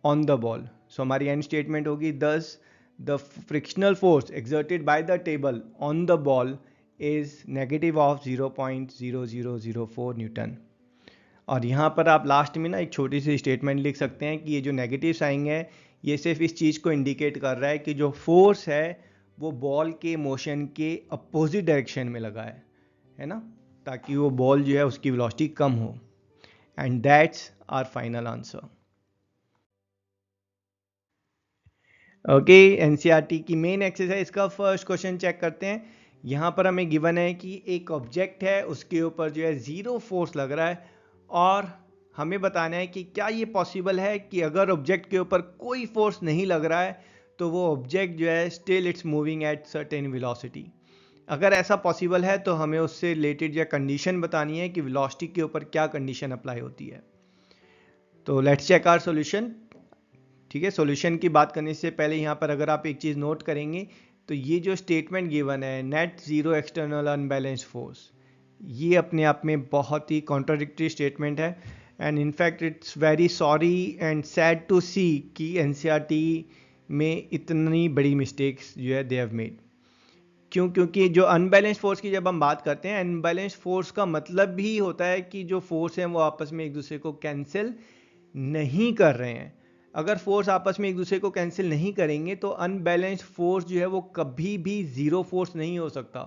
ऑन द बॉल। सो हमारी एंड स्टेटमेंट होगी दस the frictional force exerted by the table on the ball is negative of 0.0004 Newton. और यहाँ पर आप लास्ट में ना एक छोटी सी स्टेटमेंट लिख सकते हैं कि ये जो नेगेटिव साइन है ये सिर्फ इस चीज़ को इंडिकेट कर रहा है कि जो फोर्स है वो बॉल के मोशन के अपोजिट डायरेक्शन में लगा है ना, ताकि वो बॉल जो है उसकी वेलोसिटी कम हो। And that's our final answer. Okay, NCERT की मेन एक्सरसाइज का फर्स्ट क्वेश्चन चेक करते हैं। यहाँ पर हमें गिवन है कि एक ऑब्जेक्ट है, उसके ऊपर जो है जीरो फोर्स लग रहा है, और हमें बताना है कि क्या ये पॉसिबल है कि अगर ऑब्जेक्ट के ऊपर कोई फोर्स नहीं लग रहा है तो वो ऑब्जेक्ट जो है still it's moving at certain velocity. अगर ऐसा पॉसिबल है तो हमें उससे रिलेटेड या कंडीशन बतानी है कि वेलोसिटी के ऊपर क्या कंडीशन अप्लाई होती है। तो लेट्स चेक आवर सॉल्यूशन। ठीक है, सॉल्यूशन की बात करने से पहले यहाँ पर अगर आप एक चीज़ नोट करेंगे तो ये जो स्टेटमेंट गिवन है net zero external unbalanced force, ये अपने आप में बहुत ही कॉन्ट्राडिक्टरी स्टेटमेंट है। And in fact it's very sorry and sad to see कि एनसीईआरटी में इतनी बड़ी मिस्टेक्स जो है दे हैव मेड। क्योंकि जो अनबैलेंस्ड फोर्स की जब हम बात करते हैं, अनबैलेंस्ड फोर्स का मतलब भी होता है कि जो फोर्स हैं वो आपस में एक दूसरे को कैंसिल नहीं कर रहे हैं। अगर फोर्स आपस में एक दूसरे को कैंसिल नहीं करेंगे तो अनबैलेंस्ड फोर्स जो है वो कभी भी जीरो फोर्स नहीं हो सकता।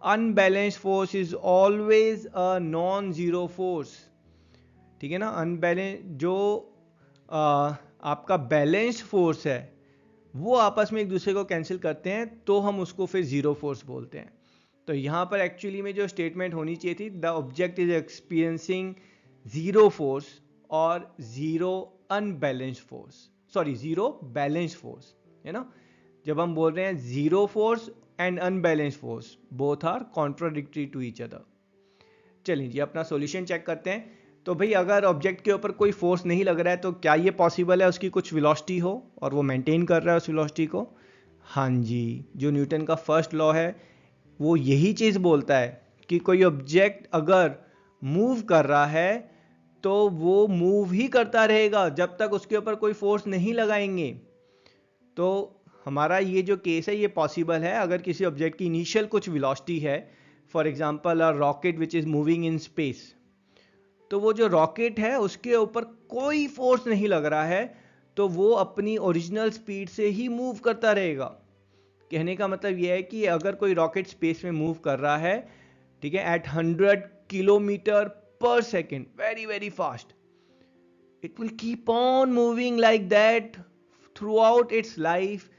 Unbalanced force is always a non zero force. ठीक है ना, अनबैलेंस जो आपका बैलेंस्ड फोर्स है वो आपस में एक दूसरे को कैंसिल करते हैं तो हम उसको फिर जीरो फोर्स बोलते हैं। तो यहाँ पर एक्चुअली में जो स्टेटमेंट होनी चाहिए थी, the object is experiencing zero force और zero unbalanced force, sorry zero balanced force, है ना। जब हम बोल रहे हैं zero force and unbalanced force both are contradictory to each other. चलिए जी अपना सॉल्यूशन चेक करते हैं। तो भाई अगर ऑब्जेक्ट के ऊपर कोई फोर्स नहीं लग रहा है तो क्या ये पॉसिबल है उसकी कुछ वेलोसिटी हो और वो मेंटेन कर रहा है उस वेलोसिटी को? हाँ जी, जो न्यूटन का फर्स्ट लॉ है वो यही चीज़ बोलता है कि कोई ऑब्जेक्ट अगर मूव कर रहा है तो वो मूव ही करता रहेगा जब तक उसके ऊपर कोई फोर्स नहीं लगाएंगे। तो हमारा ये जो केस है ये पॉसिबल है अगर किसी ऑब्जेक्ट की इनिशियल कुछ वेलोसिटी है, for example a rocket which is moving in space, तो वो जो रॉकेट है उसके ऊपर कोई फोर्स नहीं लग रहा है तो वो अपनी ओरिजिनल स्पीड से ही मूव करता रहेगा। कहने का मतलब यह है कि अगर कोई रॉकेट स्पेस में मूव कर रहा है, ठीक है, एट 100 किलोमीटर पर second, very very fast, it will keep on moving like that through out it's life,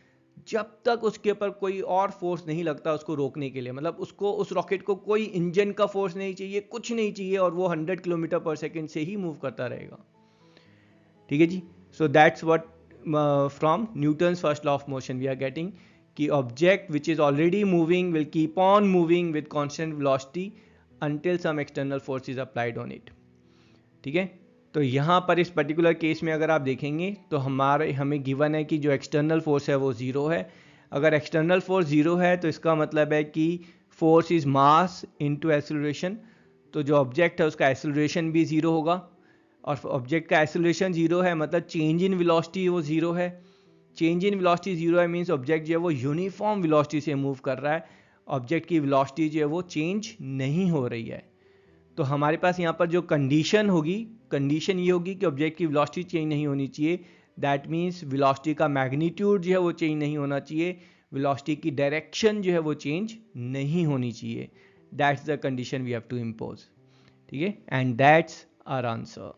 जब तक उसके ऊपर कोई और फोर्स नहीं लगता उसको रोकने के लिए। मतलब उसको, उस रॉकेट को कोई इंजन का फोर्स नहीं चाहिए, कुछ नहीं चाहिए, और वो 100 किलोमीटर पर सेकेंड से ही मूव करता रहेगा। ठीक है जी, so that's what from Newton's first law of motion we are getting कि object which is already moving will keep on moving with constant velocity until some external force is applied on it। ठीक है, तो यहाँ पर इस particular case में अगर आप देखेंगे तो हमें गिवन है कि जो एक्सटर्नल फोर्स है वो ज़ीरो है। अगर एक्सटर्नल फोर्स ज़ीरो है तो इसका मतलब है कि force is mass into acceleration, तो जो ऑब्जेक्ट है उसका एक्सेलरेशन भी ज़ीरो होगा। और ऑब्जेक्ट का एक्सेलरेशन ज़ीरो है मतलब चेंज इन वेलोसिटी वो ज़ीरो है। चेंज इन वेलोसिटी ज़ीरो है मीन्स ऑब्जेक्ट जो है वो यूनिफॉर्म वेलोसिटी से मूव कर रहा है, ऑब्जेक्ट की वेलोसिटी जो है वो चेंज नहीं हो रही है। तो हमारे पास यहाँ पर जो कंडीशन होगी, कंडीशन ये होगी कि ऑब्जेक्ट की वेलोसिटी चेंज नहीं होनी चाहिए। दैट मीन्स वेलोसिटी का मैग्नीट्यूड जो है वो चेंज नहीं होना चाहिए, वेलोसिटी की डायरेक्शन जो है वो चेंज नहीं होनी चाहिए। That's the condition we have to impose. ठीक है, and that's our answer.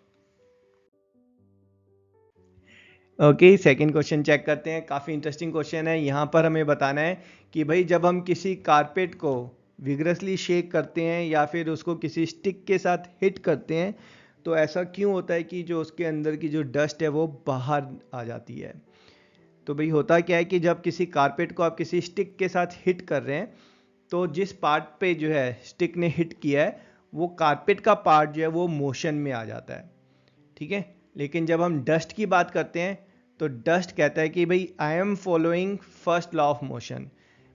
Okay, second question check करते हैं। काफ़ी इंटरेस्टिंग क्वेश्चन है। यहाँ पर हमें बताना है कि भाई जब हम किसी कारपेट को विग्रसली शेक करते हैं या फिर उसको किसी स्टिक के साथ हिट करते हैं तो ऐसा क्यों होता है कि जो उसके अंदर की जो डस्ट है वो बाहर आ जाती है। तो भाई होता क्या है कि जब किसी कारपेट को आप किसी स्टिक के साथ हिट कर रहे हैं तो जिस पार्ट पे जो है स्टिक ने हिट किया है वो कारपेट का पार्ट जो है वो मोशन में आ जाता है। ठीक है, लेकिन जब हम डस्ट की बात करते हैं तो डस्ट कहता है कि भाई I am following first law of motion.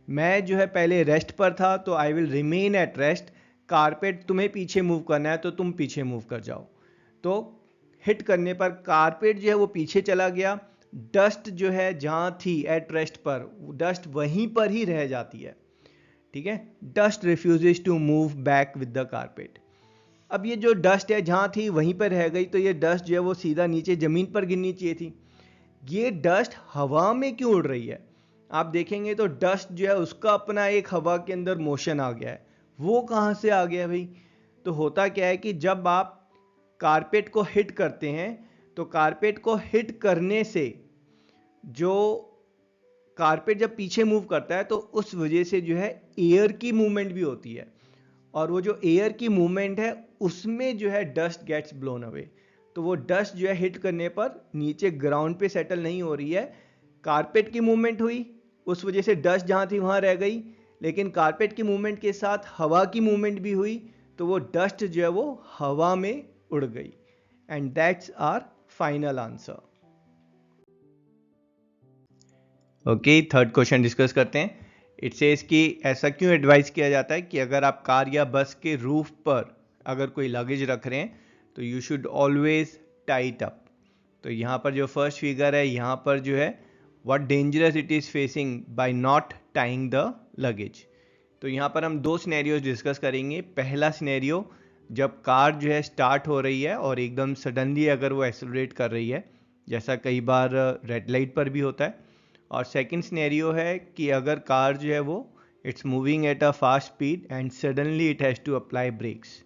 मैं जो है पहले रेस्ट पर था तो I will remain at rest. Carpet तुम्हें पीछे मूव करना है तो तुम पीछे मूव कर जाओ। तो हिट करने पर कारपेट जो है वो पीछे चला गया, डस्ट जो है जहाँ थी एट रेस्ट पर डस्ट वहीं पर ही रह जाती है। ठीक है, dust refuses to move back with the carpet. अब ये जो डस्ट है जहाँ थी वहीं पर रह गई तो ये डस्ट जो है वो सीधा नीचे ज़मीन पर गिरनी चाहिए थी। ये डस्ट हवा में क्यों उड़ रही है? आप देखेंगे तो डस्ट जो है उसका अपना एक हवा के अंदर मोशन आ गया है। वो कहाँ से आ गया भाई? तो होता क्या है कि जब आप कारपेट को हिट करते हैं तो कारपेट को हिट करने से जो कारपेट जब पीछे मूव करता है तो उस वजह से जो है एयर की मूवमेंट भी होती है, और वो जो एयर की मूवमेंट है उसमें जो है डस्ट गेट्स ब्लोन अवे। तो वो डस्ट जो है हिट करने पर नीचे ग्राउंड पे सेटल नहीं हो रही है, कारपेट की मूवमेंट हुई उस वजह से डस्ट जहाँ थी वहाँ रह गई, लेकिन कारपेट की मूवमेंट के साथ हवा की मूवमेंट भी हुई तो वो डस्ट जो है वो हवा में उड़ गई। And that's our final answer. Okay, third question discuss करते हैं। इट सेज कि ऐसा क्यों एडवाइस किया जाता है कि अगर आप कार या बस के रूफ पर अगर कोई लगेज रख रहे हैं तो you should always tie it up. तो यहाँ पर जो फर्स्ट फिगर है यहाँ पर जो है what dangerous it is facing by not tying the luggage. तो यहाँ पर हम दो सिनेरियोज डिस्कस करेंगे। पहला सिनेरियो जब कार जो है स्टार्ट हो रही है और एकदम सडनली अगर वो एक्सेलरेट कर रही है, जैसा कई बार रेड लाइट पर भी होता है। और सेकंड सिनेरियो है कि अगर कार जो है वो it's moving at a fast speed and suddenly it has to apply brakes.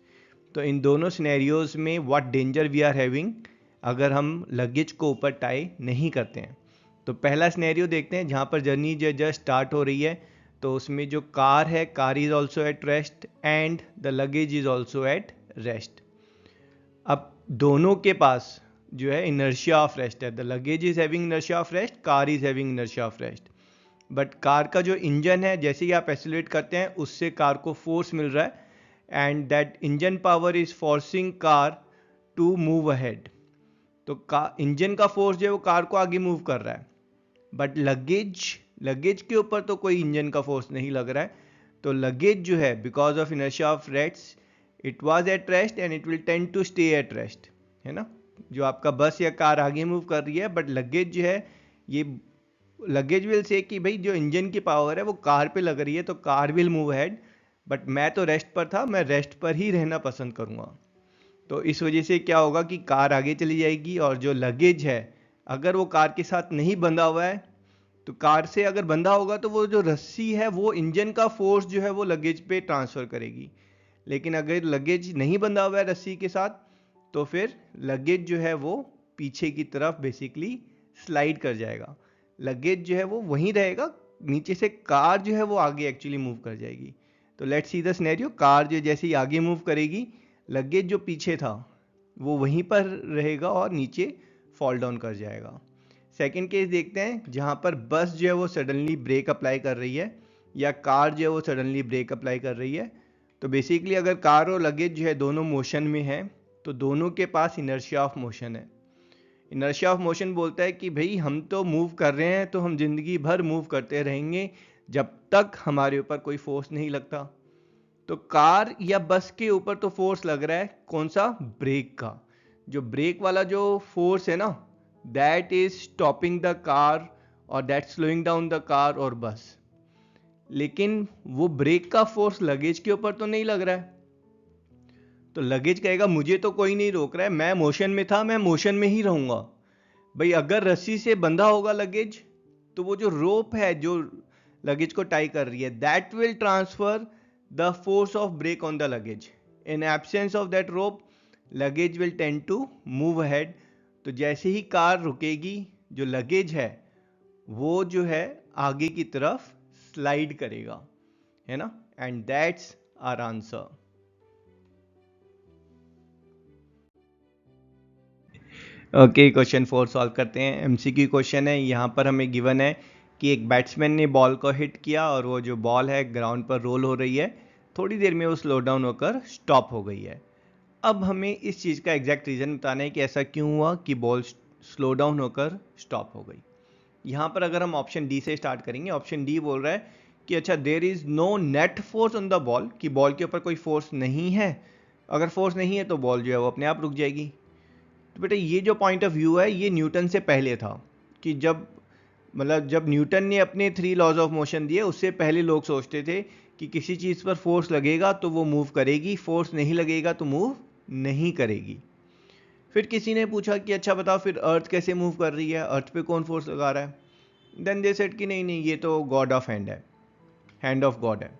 तो इन दोनों सिनेरियोज में what danger we are having अगर हम लगेज को ऊपर टाई नहीं करते हैं। तो पहला सिनेरियो देखते हैं जहाँ पर जर्नी जो जस्ट स्टार्ट हो रही है तो उसमें जो कार है, car is also at rest and the luggage is also at rest. अब दोनों के पास जो है इनर्शिया ऑफ रेस्ट है। The luggage is having inertia of rest, car is having inertia of rest. But car का जो engine है जैसे ही आप एक्सेलरेट करते हैं उससे कार को फोर्स मिल रहा है and that engine power is forcing car to move ahead. तो इंजन का फोर्स जो है वो कार को आगे मूव कर रहा है, बट लगेज के ऊपर तो कोई इंजन का फोर्स नहीं लग रहा है। तो लगेज जो है because of inertia of rest it was at rest and it will tend to stay at rest, है ना। जो आपका बस या कार आगे मूव कर रही है बट लगेज जो है ये लगेज विल से कि भाई जो इंजन की पावर है वो कार पे लग रही है तो car will move head, but मैं तो रेस्ट पर था, मैं रेस्ट पर ही रहना पसंद करूँगा। तो इस वजह से क्या होगा कि कार आगे चली जाएगी और जो लगेज है अगर वो कार के साथ नहीं बंधा हुआ है तो कार से अगर बंधा होगा तो वो जो रस्सी है वो इंजन का फोर्स जो है वो लगेज पे ट्रांसफ़र करेगी। लेकिन अगर लगेज नहीं बंधा हुआ है रस्सी के साथ तो फिर लगेज जो है वो पीछे की तरफ बेसिकली स्लाइड कर जाएगा। लगेज जो है वो वहीं रहेगा नीचे से, कार जो है वो आगे एक्चुअली मूव कर जाएगी। तो let's see the scenario, car जो जैसे ही आगे मूव करेगी लगेज जो पीछे था वो वहीं पर रहेगा और नीचे फॉल डाउन कर जाएगा। सेकंड केस देखते हैं जहाँ पर बस जो है वो सडनली ब्रेक अप्लाई कर रही है या कार जो है वो सडनली ब्रेक अप्लाई कर रही है। तो बेसिकली अगर कार और लगेज जो है दोनों मोशन में है तो दोनों के पास इनर्शिया ऑफ मोशन है। इनर्शिया ऑफ मोशन बोलता है कि भाई हम तो मूव कर रहे हैं तो हम जिंदगी भर मूव करते रहेंगे जब तक हमारे ऊपर कोई फोर्स नहीं लगता। तो कार या बस के ऊपर तो फोर्स लग रहा है, कौन सा? ब्रेक का। जो ब्रेक वाला जो फोर्स है ना, that is stopping the car और that slowing down the car और बस। लेकिन वो ब्रेक का फोर्स लगेज के ऊपर तो नहीं लग रहा है। तो लगेज कहेगा मुझे तो कोई नहीं रोक रहा है, मैं मोशन में था, मैं मोशन में ही रहूंगा। भाई अगर रस्सी से बंधा होगा लगेज, तो वो जो रोप है जो लगेज को टाई कर रही है, that will transfer the force of brake on the luggage. In absence of that rope, luggage will tend to move ahead. तो जैसे ही कार रुकेगी, जो लगेज है वो जो है आगे की तरफ स्लाइड करेगा, है ना। And that's our answer. Okay, question 4 solve करते हैं। एमसीक्यू क्वेश्चन है। यहाँ पर हमें गिवन है कि एक बैट्समैन ने बॉल को हिट किया और वो जो बॉल है ग्राउंड पर रोल हो रही है, थोड़ी देर में वो स्लो डाउन होकर स्टॉप हो गई है। अब हमें इस चीज़ का एग्जैक्ट रीज़न बताना है कि ऐसा क्यों हुआ कि बॉल स्लो डाउन होकर स्टॉप हो गई। यहाँ पर अगर हम ऑप्शन डी से स्टार्ट करेंगे, ऑप्शन डी बोल रहा है कि अच्छा there is no net force on the ball, कि बॉल के ऊपर कोई फोर्स नहीं है। अगर फोर्स नहीं है तो बॉल जो है वो अपने आप रुक जाएगी। तो बेटा ये जो पॉइंट ऑफ व्यू है ये न्यूटन से पहले था, कि जब न्यूटन ने अपने 3 लॉज ऑफ मोशन दिए, उससे पहले लोग सोचते थे कि किसी चीज़ पर फोर्स लगेगा तो वो मूव करेगी, फोर्स नहीं लगेगा तो मूव नहीं करेगी। फिर किसी ने पूछा कि अच्छा बताओ फिर अर्थ कैसे मूव कर रही है, अर्थ पे कौन फोर्स लगा रहा है? देन दे सेड कि नहीं नहीं, ये तो गॉड ऑफ हैंड है, हैंड ऑफ गॉड है।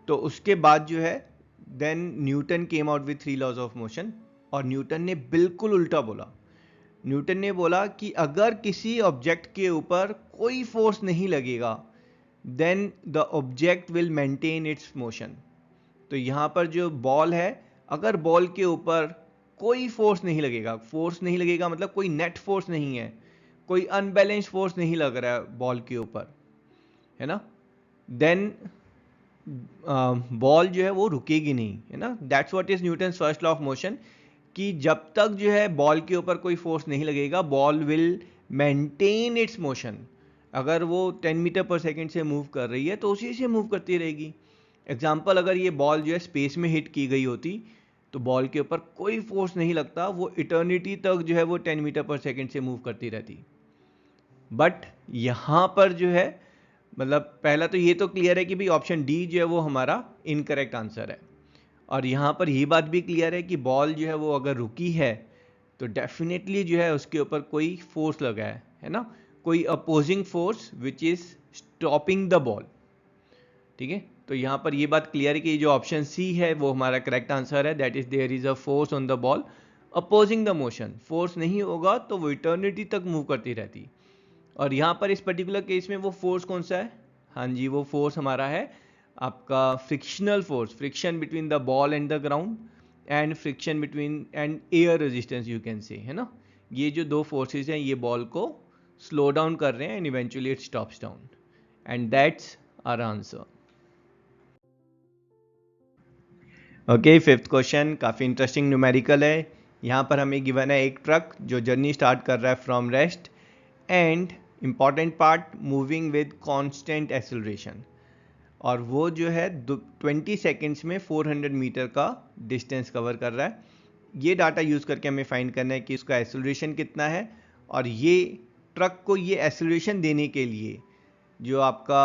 तो उसके बाद जो है then Newton came out with 3 laws of motion, और न्यूटन ने बिल्कुल उल्टा बोला। न्यूटन ने बोला कि अगर किसी ऑब्जेक्ट के ऊपर कोई फोर्स नहीं लगेगा then the object will maintain its motion. तो यहाँ पर जो बॉल है, अगर बॉल के ऊपर कोई फोर्स नहीं लगेगा, फोर्स नहीं लगेगा मतलब कोई नेट फोर्स नहीं है, कोई अनबैलेंस फोर्स नहीं लग रहा है बॉल के ऊपर, है ना, देन बॉल जो है वो रुकेगी नहीं, है ना। That's what is Newton first law of motion, कि जब तक जो है बॉल के ऊपर कोई फोर्स नहीं लगेगा ball will maintain its motion. अगर वो 10 मीटर पर सेकेंड से मूव कर रही है तो उसी से मूव करती रहेगी। एग्जाम्पल, अगर ये बॉल जो है स्पेस में हिट की गई होती तो बॉल के ऊपर कोई फोर्स नहीं लगता, वो इटर्निटी तक जो है वो 10 मीटर पर सेकेंड से मूव करती रहती। बट यहाँ पर जो है पहला तो ये तो क्लियर है कि भाई ऑप्शन डी जो है वो हमारा इनकरेक्ट आंसर है। और यहाँ पर ये बात भी क्लियर है कि बॉल जो है वो अगर रुकी है तो डेफिनेटली जो है उसके ऊपर कोई फोर्स लगा है ना, कोई opposing force which is stopping the ball. ठीक है, तो यहाँ पर ये बात क्लियर है कि जो ऑप्शन सी है वो हमारा करेक्ट आंसर है, that is there is a force on the ball opposing the motion. Force नहीं होगा तो वो इटर्निटी तक मूव करती रहती। और यहाँ पर इस पर्टिकुलर केस में वो फोर्स कौन सा है? हाँ जी, वो फोर्स हमारा है आपका frictional force, friction between the ball and the ground and friction between and air resistance you can say, है ना। ये जो दो फोर्सेस हैं ये बॉल को स्लो डाउन कर रहे हैं and eventually it stops down, and that's our answer. Okay, fifth question काफ़ी इंटरेस्टिंग न्यूमेरिकल है। यहाँ पर हमें गिवन है एक ट्रक जो जर्नी स्टार्ट कर रहा है from rest and important part moving with constant acceleration, और वो जो है 20 सेकेंड्स में 400 मीटर का डिस्टेंस कवर कर रहा है। ये डाटा यूज़ करके हमें फाइंड करना है कि उसका एक्सेलरेशन कितना है, और ये ट्रक को ये एक्सेलरेशन देने के लिए जो आपका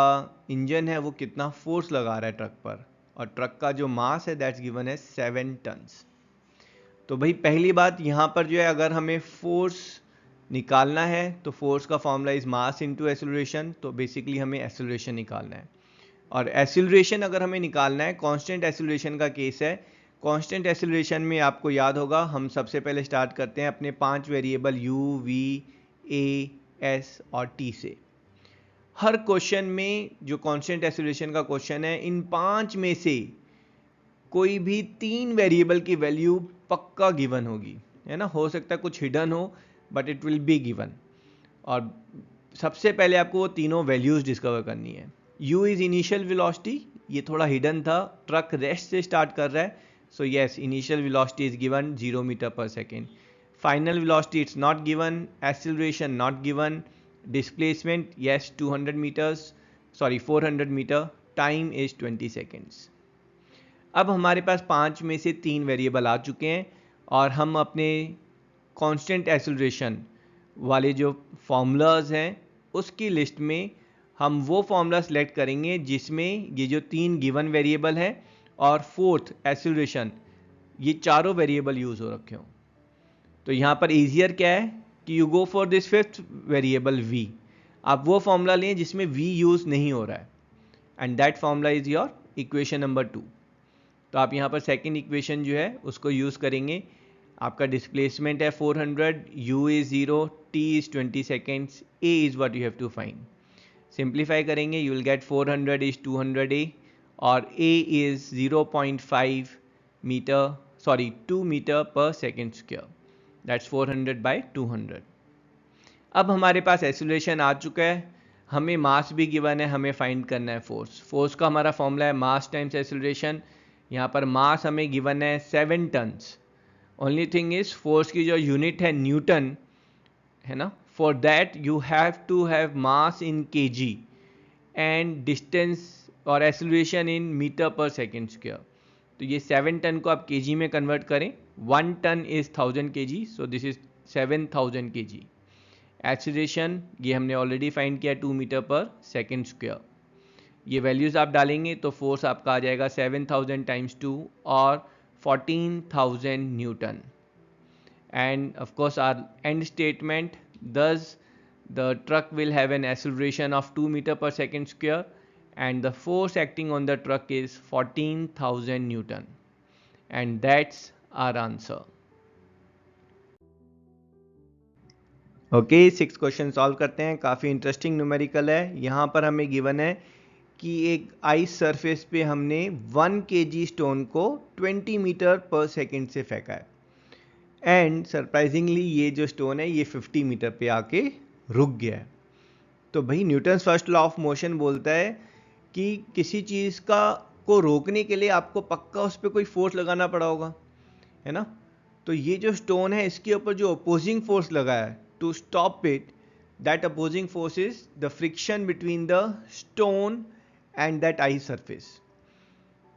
इंजन है वो कितना फोर्स लगा रहा है ट्रक पर, और ट्रक का जो मास है दैट्स गिवन है 7 टन्स। तो भाई पहली बात यहाँ पर जो है अगर हमें फोर्स निकालना है तो फोर्स का formula is mass into acceleration, तो बेसिकली हमें एक्सेलरेशन निकालना है। और एक्सेलरेशन अगर हमें निकालना है, कांस्टेंट एक्सेलरेशन का केस है। कांस्टेंट एक्सेलरेशन में आपको याद होगा हम सबसे पहले स्टार्ट करते हैं अपने 5 variable u, v, a, s और t से। हर क्वेश्चन में जो कांस्टेंट एक्सेलरेशन का क्वेश्चन है, इन 5 में से कोई भी 3 वेरिएबल की वैल्यू पक्का गिवन होगी, है ना। हो सकता है कुछ हिडन हो but it will be given. और सबसे पहले आपको वो तीनों वैल्यूज डिस्कवर करनी है। u इज इनिशियल वेलोसिटी, ये थोड़ा हिडन था, ट्रक रेस्ट से स्टार्ट कर रहा है So yes, initial velocity is given 0 meter per second. Final velocity it's not given, acceleration not given, displacement yes 200 meters, sorry 400 meter, time is 20 seconds. अब हमारे पास 5 में से 3 वेरिएबल आ चुके हैं और हम अपने कांस्टेंट एक्सेलरेशन वाले जो फॉर्मूलाज हैं उसकी लिस्ट में हम वो फॉर्मूला सेलेक्ट करेंगे जिसमें ये जो 3 गिवन वेरिएबल हैं और फोर्थ एक्सेलरेशन ये चारों वेरिएबल यूज़ हो रखे हों। तो यहाँ पर ईजियर क्या है कि you go for this fifth variable v। आप वो फॉर्मूला लें जिसमें v यूज़ नहीं हो रहा है and that formula is your equation number 2। तो आप यहाँ पर सेकेंड इक्वेशन जो है उसको यूज़ करेंगे। आपका डिस्प्लेसमेंट है 400, u is 0, t is 20 seconds, a is what you have to find. Simplify करेंगे you will get 400 is 200a और a is 0.5 meter, sorry 2 metre per second square, that's 400 by 200। अब हमारे पास एक्सेलरेशन आ चुका है, हमें मास भी गिवन है, हमें फाइंड करना है फोर्स। फोर्स का हमारा फॉर्मूला है मास टाइम्स एक्सेलरेशन। यहाँ पर मास हमें गिवन है 7 tons. Only thing is force की जो यूनिट है न्यूटन है ना, for that you have to have mass in kg and distance और acceleration in metre per second square. तो ये 7 टन को आप केजी में कन्वर्ट करें, 1 ton is 1000 kg, so this is 7000 kg. Acceleration ये हमने ऑलरेडी फाइंड किया 2 मीटर पर सेकेंड स्क्वायर। ये वैल्यूज़ आप डालेंगे तो फोर्स आपका आ जाएगा 7000 टाइम्स 2 और 14000 Newton. End of course our and statement, thus the truck will have an acceleration of 2 meter per second square and the force acting on the truck is 14,000 Newton, and that's our answer. Okay 6 question solve करते हैं। काफ़ी interesting numerical है। यहाँ पर हमें given है कि एक आइस सरफेस पे हमने 1 kg स्टोन को 20 मीटर पर सेकेंड से फेंका है एंड सरप्राइजिंगली ये जो स्टोन है ये 50 मीटर पे आके रुक गया है। तो भाई Newton's first law of motion बोलता है कि किसी चीज़ का को रोकने के लिए आपको पक्का उस पर कोई फोर्स लगाना पड़ा होगा, है ना। तो ये जो स्टोन है इसके ऊपर जो अपोजिंग फोर्स लगा है to stop it, that opposing force is the friction between the stone and that ice surface.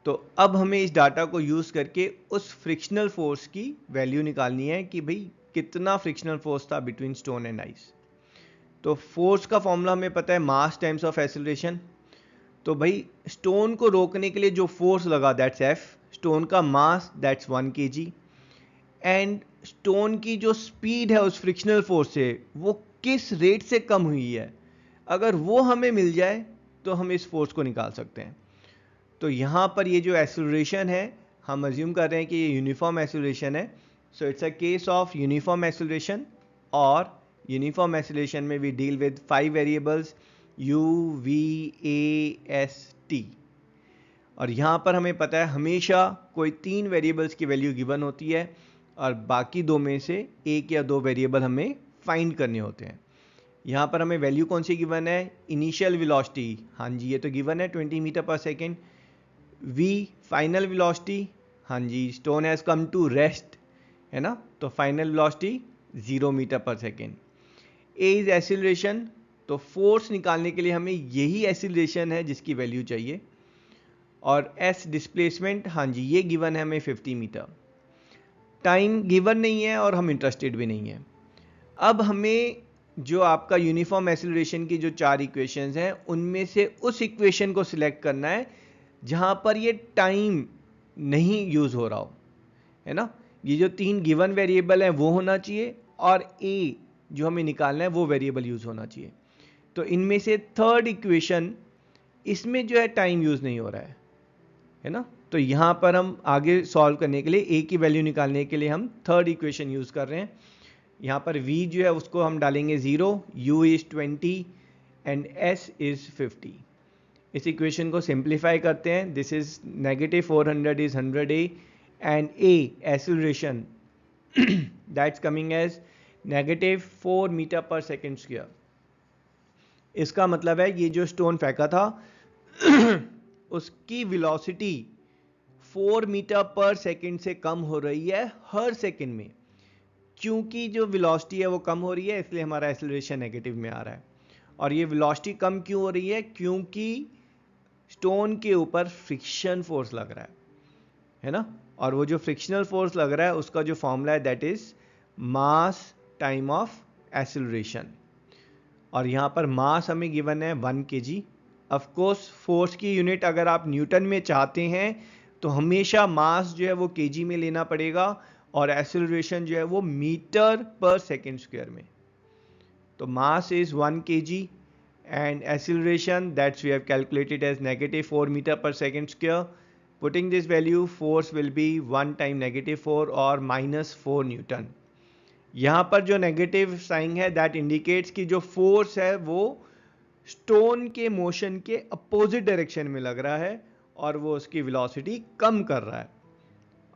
तो अब हमें इस डाटा को यूज़ करके उस फ्रिक्शनल फोर्स की वैल्यू निकालनी है कि भाई कितना फ्रिक्शनल फोर्स था बिटवीन स्टोन एंड आइस। तो फोर्स का फॉर्मूला हमें पता है मास टाइम्स ऑफ एक्सेलरेशन। तो भाई स्टोन को रोकने के लिए जो फोर्स लगा दैट्स एफ, स्टोन का mass that's 1 kg and stone की जो स्पीड है उस फ्रिक्शनल फोर्स से वो किस रेट से कम हुई है, अगर वो हमें मिल जाए तो हम इस फोर्स को निकाल सकते हैं। तो यहाँ पर ये जो एक्सेलरेशन है हम अज्यूम कर रहे हैं कि ये यूनिफॉर्म एक्सेलरेशन है। So it's a case of uniform acceleration, और यूनिफॉर्म एक्सेलरेशन में we deal with 5 variables u, v, a, s, t। और यहाँ पर हमें पता है हमेशा कोई 3 वेरिएबल्स की वैल्यू गिवन होती है और बाकी 2 में से 1 या 2 वेरिएबल हमें फाइंड करने होते हैं। यहाँ पर हमें वैल्यू कौन सी गिवन है, इनिशियल वेलोसिटी, हाँ जी ये तो गिवन है 20 meter per second. v final velocity, हाँ जी stone has come to rest, है ना, तो final velocity 0 metre per second. a is acceleration, तो फोर्स निकालने के लिए हमें यही एक्सीलरेशन है जिसकी वैल्यू चाहिए। और s डिस्प्लेसमेंट, हाँ जी ये गिवन है हमें 50 मीटर। टाइम गिवन नहीं है और हम इंटरेस्टेड भी नहीं है। अब हमें जो आपका यूनिफॉर्म एक्सीलरेशन की जो 4 इक्वेशंस हैं उनमें से उस इक्वेशन को सिलेक्ट करना है जहां पर ये टाइम नहीं यूज हो रहा हो, है ना। ये जो 3 गिवन वेरिएबल हैं वो होना चाहिए और a जो हमें निकालना है वो वेरिएबल यूज होना चाहिए। तो इनमें से थर्ड इक्वेशन, इसमें जो है टाइम यूज नहीं हो रहा है ना। तो यहां पर हम आगे सॉल्व करने के लिए a की वैल्यू निकालने के लिए हम थर्ड इक्वेशन यूज कर रहे हैं। यहाँ पर v जो है उसको हम डालेंगे 0, u is 20 and s is 50। इस इक्वेशन को सिंप्लीफाई करते हैं, this is -400 is 100a and a acceleration that's coming as -4 metre per second square. इसका मतलब है ये जो स्टोन फेंका था उसकी वेलोसिटी 4 मीटर पर सेकंड से कम हो रही है हर सेकंड में। क्योंकि जो वेलोसिटी है वो कम हो रही है, इसलिए हमारा एक्सेलरेशन नेगेटिव में आ रहा है। और ये वेलोसिटी कम क्यों हो रही है? क्योंकि स्टोन के ऊपर फ्रिक्शन फोर्स लग रहा है ना। और वो जो फ्रिक्शनल फोर्स लग रहा है उसका जो फॉर्मूला है that is mass time of acceleration. और यहाँ पर मास हमें गिवन है 1 kg। ऑफ कोर्स फोर्स की यूनिट अगर आप न्यूटन में चाहते हैं तो हमेशा मास जो है वो केजी में लेना पड़ेगा और एक्सेलरेशन जो है वो मीटर पर सेकेंड स्क्वायर में। तो mass is 1 kg and acceleration that we have calculated as -4 meter per second square. Putting this value, force will be 1 time -4 or -4 Newton. यहाँ पर जो नेगेटिव साइन है दैट इंडिकेट्स कि जो force है वो स्टोन के मोशन के अपोजिट डायरेक्शन में लग रहा है और वो उसकी वेलोसिटी कम कर रहा है।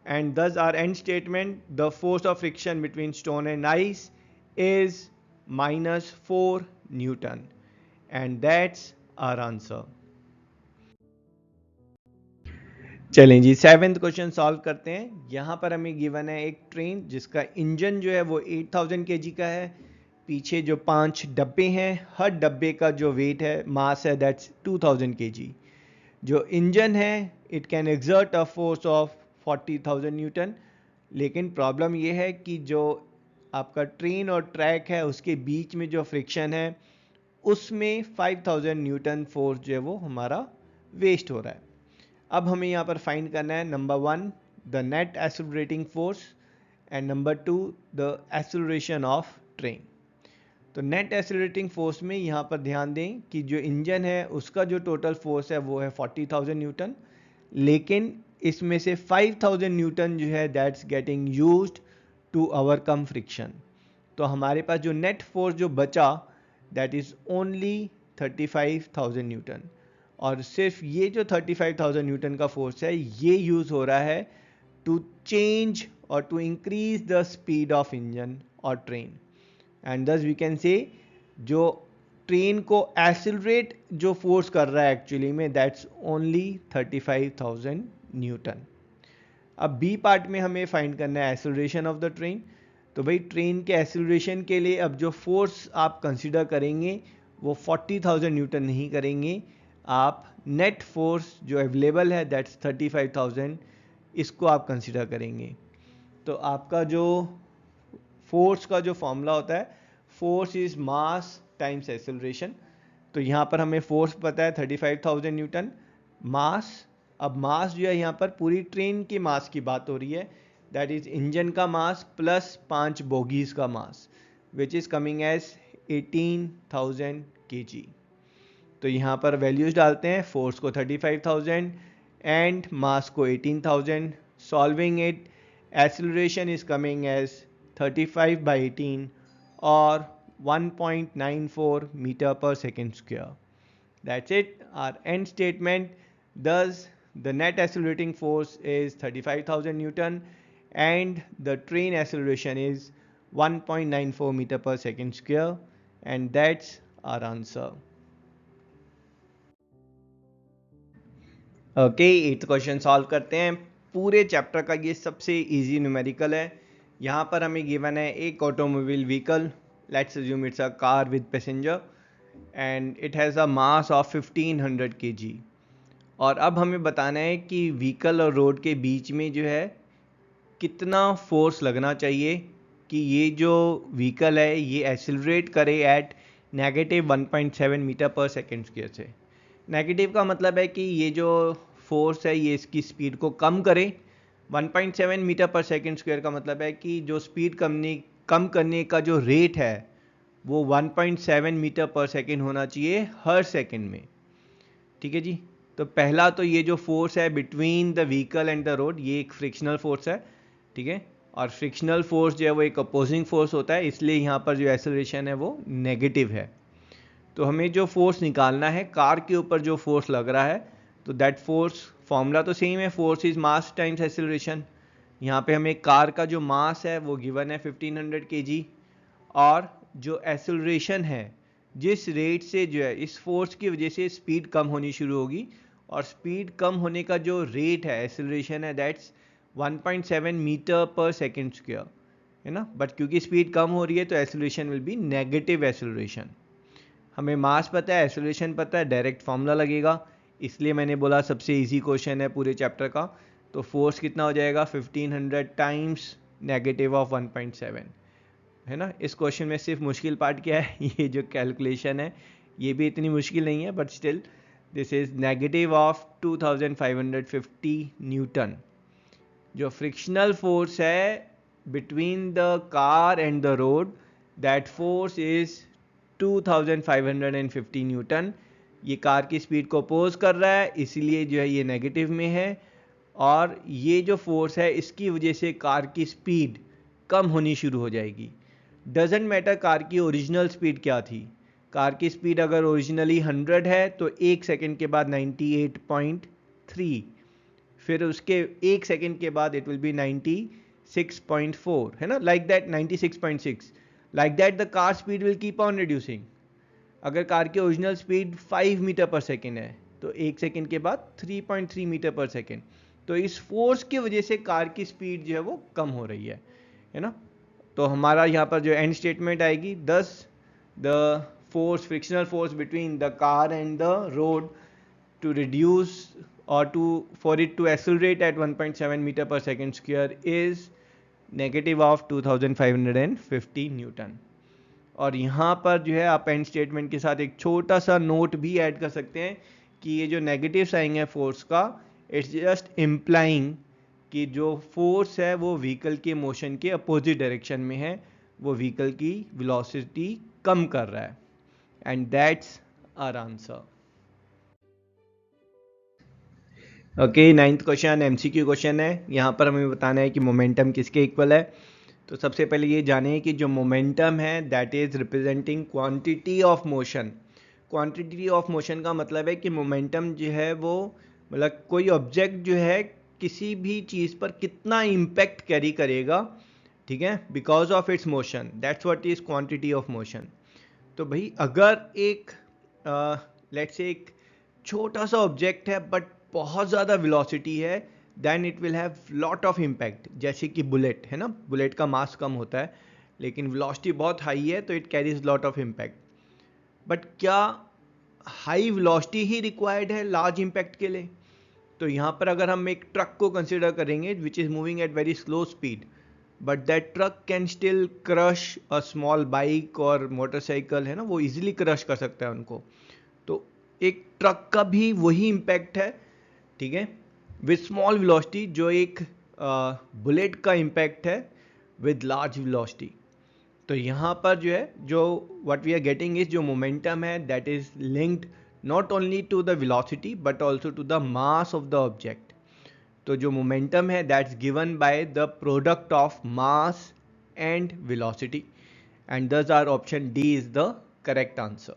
And thus R and statement, the force of friction between stone and ice is -4 newton. And that's our answer. चलें जी, 7th क्वेश्चन सॉल्व करते हैं। यहाँ पर हमें गिवन है एक ट्रेन जिसका इंजन जो है वो 8000 kg का है। पीछे जो 5 डब्बे हैं, हर डब्बे का जो वेट है, मास है, दैट्स 2000 kg। जो इंजन है it can exert a force of 40,000 Newton. लेकिन प्रॉब्लम ये है कि जो आपका ट्रेन और ट्रैक है उसके बीच में जो फ्रिक्शन है उसमें 5000 न्यूटन फोर्स जो है वो हमारा वेस्ट हो रहा है। अब हमें यहाँ पर फाइंड करना है number 1 the net accelerating force and number 2 the acceleration of train. तो नेट एक्सेलरेटिंग फोर्स में यहाँ पर ध्यान दें कि जो इंजन है उसका जो टोटल फोर्स है वो है 40,000 न्यूटन, लेकिन इसमें से 5000 न्यूटन जो है that's getting used to overcome friction. तो हमारे पास जो नेट फोर्स जो बचा दैट इज ओनली 35,000 न्यूटन। और सिर्फ ये जो 35,000 न्यूटन का फोर्स है ये यूज हो रहा है टू चेंज और to increase the speed of engine और train. And thus we can say जो ट्रेन को एक्सेलरेट जो फोर्स कर रहा है एक्चुअली में दैट्स ओनली 35,000 न्यूटन। अब बी पार्ट में हमें फाइंड करना है एक्सेलरेशन ऑफ द ट्रेन। तो भाई ट्रेन के एक्सेलरेशन के लिए अब जो फोर्स आप कंसीडर करेंगे वो 40,000 न्यूटन नहीं करेंगे, आप नेट फोर्स जो अवेलेबल है दैट्स 35,000, इसको आप कंसीडर करेंगे। तो आपका जो फोर्स का जो फॉर्मूला होता है, force is mass times acceleration. तो यहाँ पर हमें फोर्स पता है 35,000 न्यूटन, मास, अब मास जो है यहाँ पर पूरी ट्रेन के मास की बात हो रही है, दैट इज इंजन का मास प्लस 5 बोगीज का mass which is coming as 18,000 kg। तो यहाँ पर वैल्यूज डालते हैं, फोर्स को 35,000 एंड मास को 18,000। Solving it, acceleration is coming as 35/18 और 1.94 metre per second square. That's it, our end statement. Thus, the net accelerating force is 35,000 Newton and the train acceleration is 1.94 meter per second square, and that's our answer. Okay, 8th question solve करते हैं। पूरे chapter का ये सबसे easy numerical है। यहाँ पर हमें गिवन है एक automobile vehicle, let's assume it's a car with passenger and it has a mass of 1500 kg। और अब हमें बताना है कि व्हीकल और रोड के बीच में जो है कितना फोर्स लगना चाहिए कि ये जो व्हीकल है ये एक्सेलरेट करे eight -1.7 metre per second square से। नेगेटिव का मतलब है कि ये जो फोर्स है ये इसकी स्पीड को कम करे। 1.7 मीटर पर सेकेंड स्क्वायर का मतलब है कि जो स्पीड कम करने का जो रेट है वो 1.7 मीटर पर सेकेंड होना चाहिए हर सेकेंड में। ठीक है जी। तो पहला तो ये जो फोर्स है between the vehicle and the road, ये एक फ्रिक्शनल फोर्स है। ठीक है, और फ्रिक्शनल फोर्स जो है वो एक अपोजिंग फोर्स होता है, इसलिए यहाँ पर जो एक्सेलरेशन है वो नेगेटिव है। तो हमें जो फोर्स निकालना है कार के ऊपर जो फोर्स लग रहा है, तो दैट फोर्स फॉर्मूला तो सेम है, force is mass times acceleration. यहाँ पे हमें कार का जो मास है वो गिवन है 1500 kg और जो एक्सेलरेशन है जिस रेट से जो है इस फोर्स की वजह से स्पीड कम होनी शुरू होगी और स्पीड कम होने का जो रेट है, एक्सेलरेशन है, that's 1.7 metre per second square, है ना। बट क्योंकि स्पीड कम हो रही है तो acceleration will B negative acceleration. हमें मास पता है, एक्सेलरेशन पता है, डायरेक्ट फॉर्मूला लगेगा, इसलिए मैंने बोला सबसे इजी क्वेश्चन है पूरे चैप्टर का। तो फोर्स कितना हो जाएगा, 1500 टाइम्स नेगेटिव ऑफ 1.7, है ना। इस क्वेश्चन में सिर्फ मुश्किल पार्ट क्या है, ये जो कैलकुलेशन है ये भी इतनी मुश्किल नहीं है, but still this is negative of 2550 Newton. जो फ्रिक्शनल फोर्स है between the car and the road, that force is 2550 Newton. ये कार की स्पीड को अपोज कर रहा है, इसीलिए जो है ये नेगेटिव में है। और ये जो फोर्स है इसकी वजह से कार की स्पीड कम होनी शुरू हो जाएगी। डजेंट मैटर कार की ओरिजिनल स्पीड क्या थी, कार की स्पीड अगर ओरिजिनली 100 है तो एक सेकेंड के बाद 98.3, फिर उसके एक सेकेंड के बाद इट विल बी 96.4, है ना, like that 96.6, like that the car speed will keep on reducing. अगर कार की original speed 5 metre per second है तो एक सेकेंड के बाद 3.3 मीटर पर सेकेंड। तो इस फोर्स की वजह से कार की स्पीड जो है वो कम हो रही है ना। तो हमारा यहाँ पर जो एंड स्टेटमेंट आएगी, दस the force, frictional force between the car and the road to reduce or for it to accelerate at 1.7 meter per second square is negative of 2550 Newton. और यहाँ पर जो है आप एंड स्टेटमेंट के साथ एक छोटा सा नोट भी ऐड कर सकते हैं कि ये जो नेगेटिव साइन है फोर्स का, इट्स जस्ट इम्प्लाइंग कि जो फोर्स है वो व्हीकल के मोशन के अपोजिट डायरेक्शन में है, वो व्हीकल की वेलोसिटी कम कर रहा है। And that's our answer. Okay, ninth question MCQ question है। यहाँ पर हमें बताना है कि मोमेंटम किसके इक्वल है। तो सबसे पहले ये जाने कि जो मोमेंटम है that is representing quantity of motion. Quantity of motion का मतलब है कि मोमेंटम जो है वो मतलब कोई ऑब्जेक्ट जो है किसी भी चीज़ पर कितना इम्पैक्ट कैरी करेगा, ठीक है, because of its motion, that's what is quantity of motion. तो भाई अगर एक लेट्स से एक छोटा सा ऑब्जेक्ट है बट बहुत ज़्यादा वेलोसिटी है, then it will have lot of impact. जैसे कि बुलेट है ना, बुलेट का मास कम होता है लेकिन वेलोसिटी बहुत हाई है तो it carries lot of impact. But क्या हाई वेलोसिटी ही रिक्वायर्ड है लार्ज इम्पैक्ट के लिए? तो यहाँ पर अगर हम एक ट्रक को कंसिडर करेंगे which is moving at very slow speed, but that truck can still crush a small bike और मोटरसाइकिल, है ना, वो इजीली क्रश कर सकता है उनको। तो एक ट्रक का भी वही इम्पैक्ट है, ठीक है, विद स्मॉल वेलोसिटी, जो एक बुलेट का इम्पैक्ट है विद लार्ज वेलोसिटी। तो यहाँ पर जो है जो what we are getting is जो मोमेंटम है that is linked not only to the velocity but also to the mass of the object. तो जो मोमेंटम है that's given by the product of mass and velocity, and thus are option D is the correct answer.